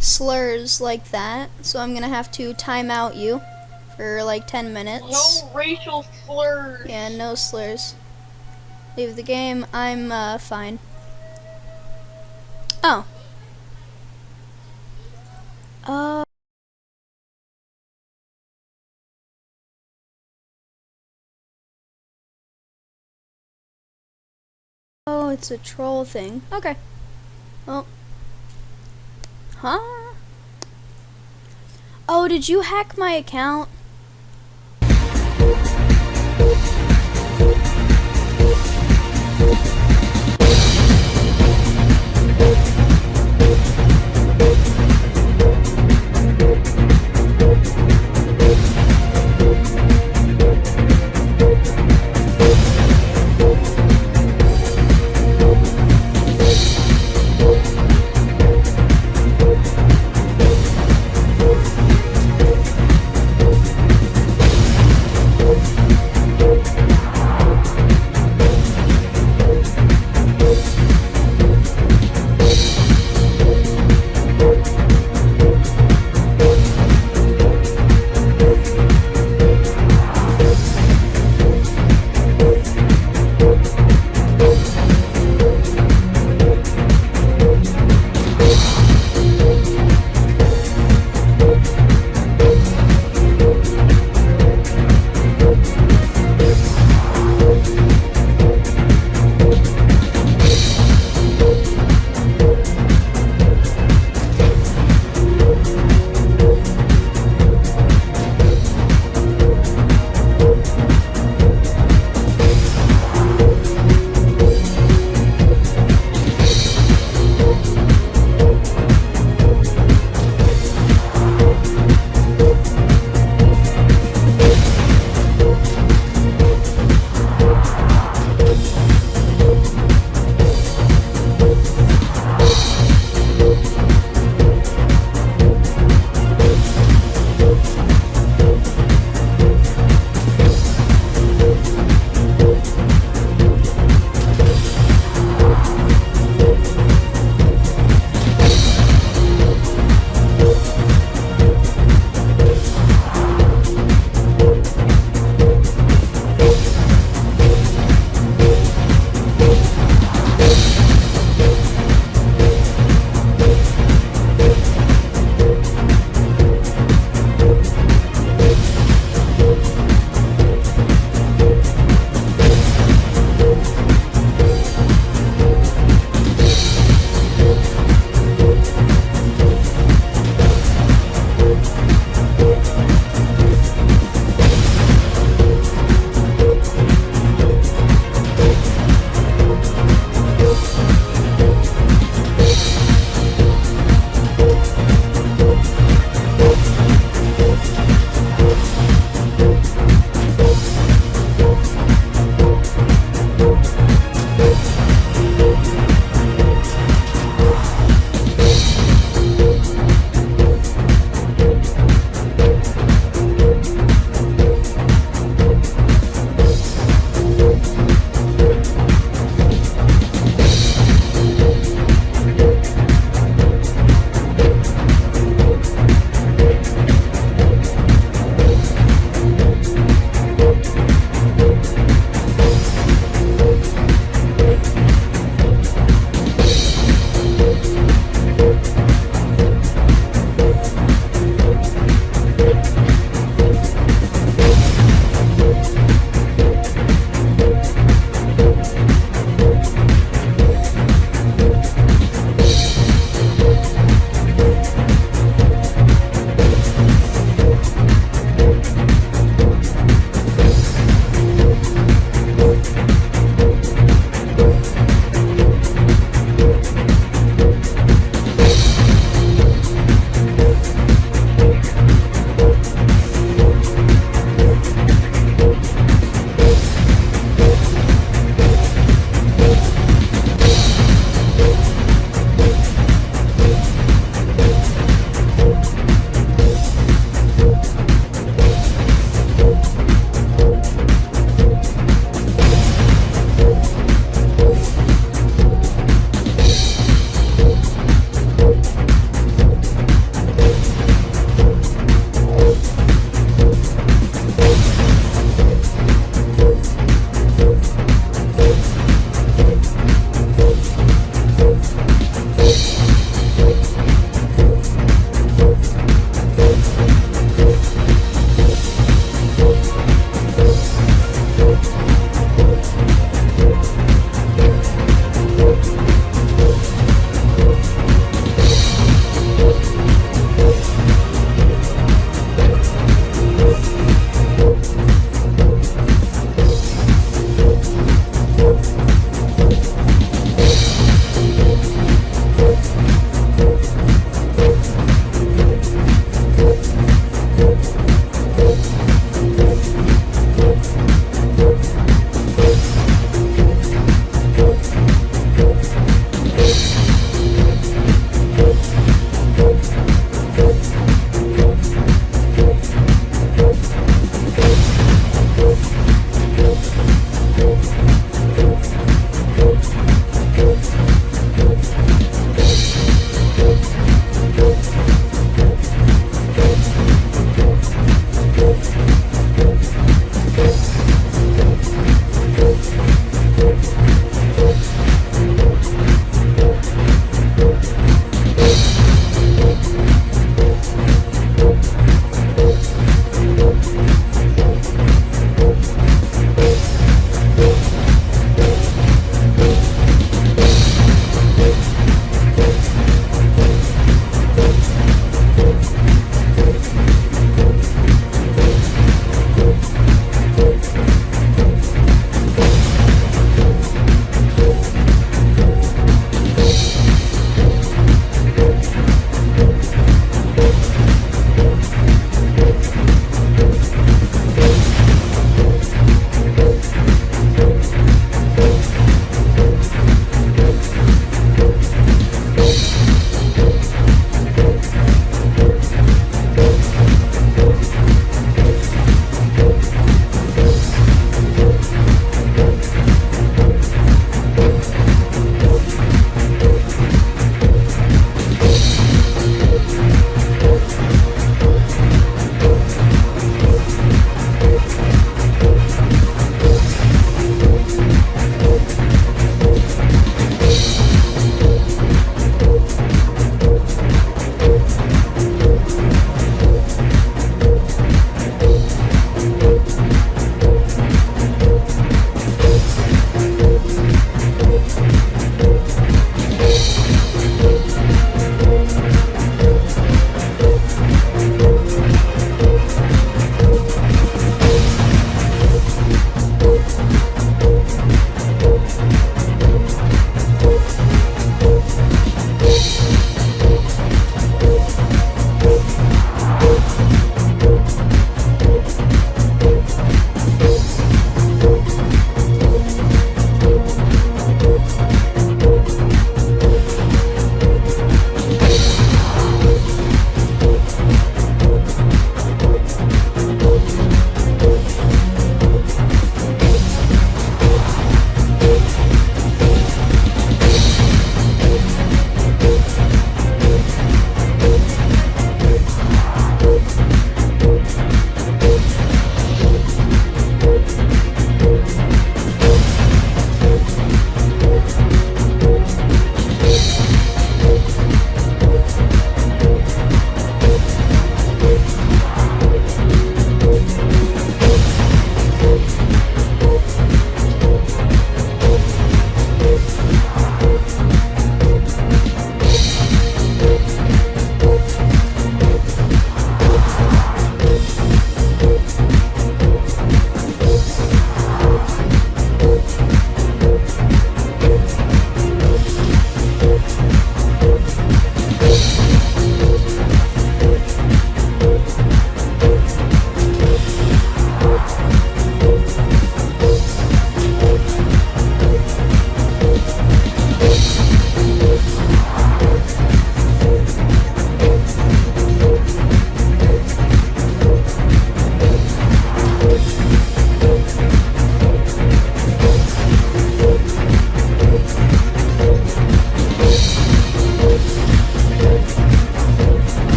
slurs like that, so I'm gonna have to time out you for like 10 minutes. No racial slurs. Yeah, no slurs. Leave the game. I'm fine. Oh. Oh, it's a troll thing. Okay. Well. Huh? Oh, did you hack my account?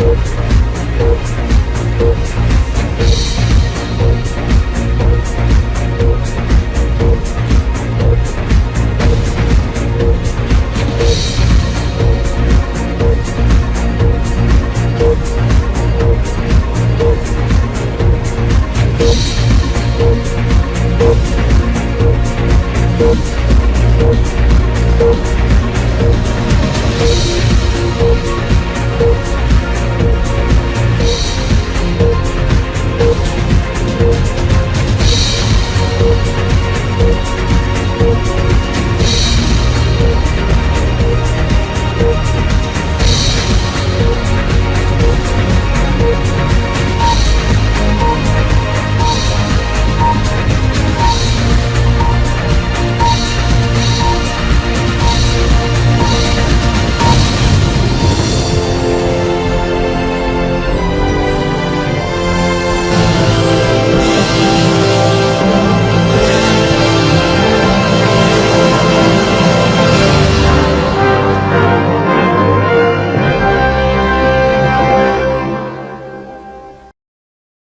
K.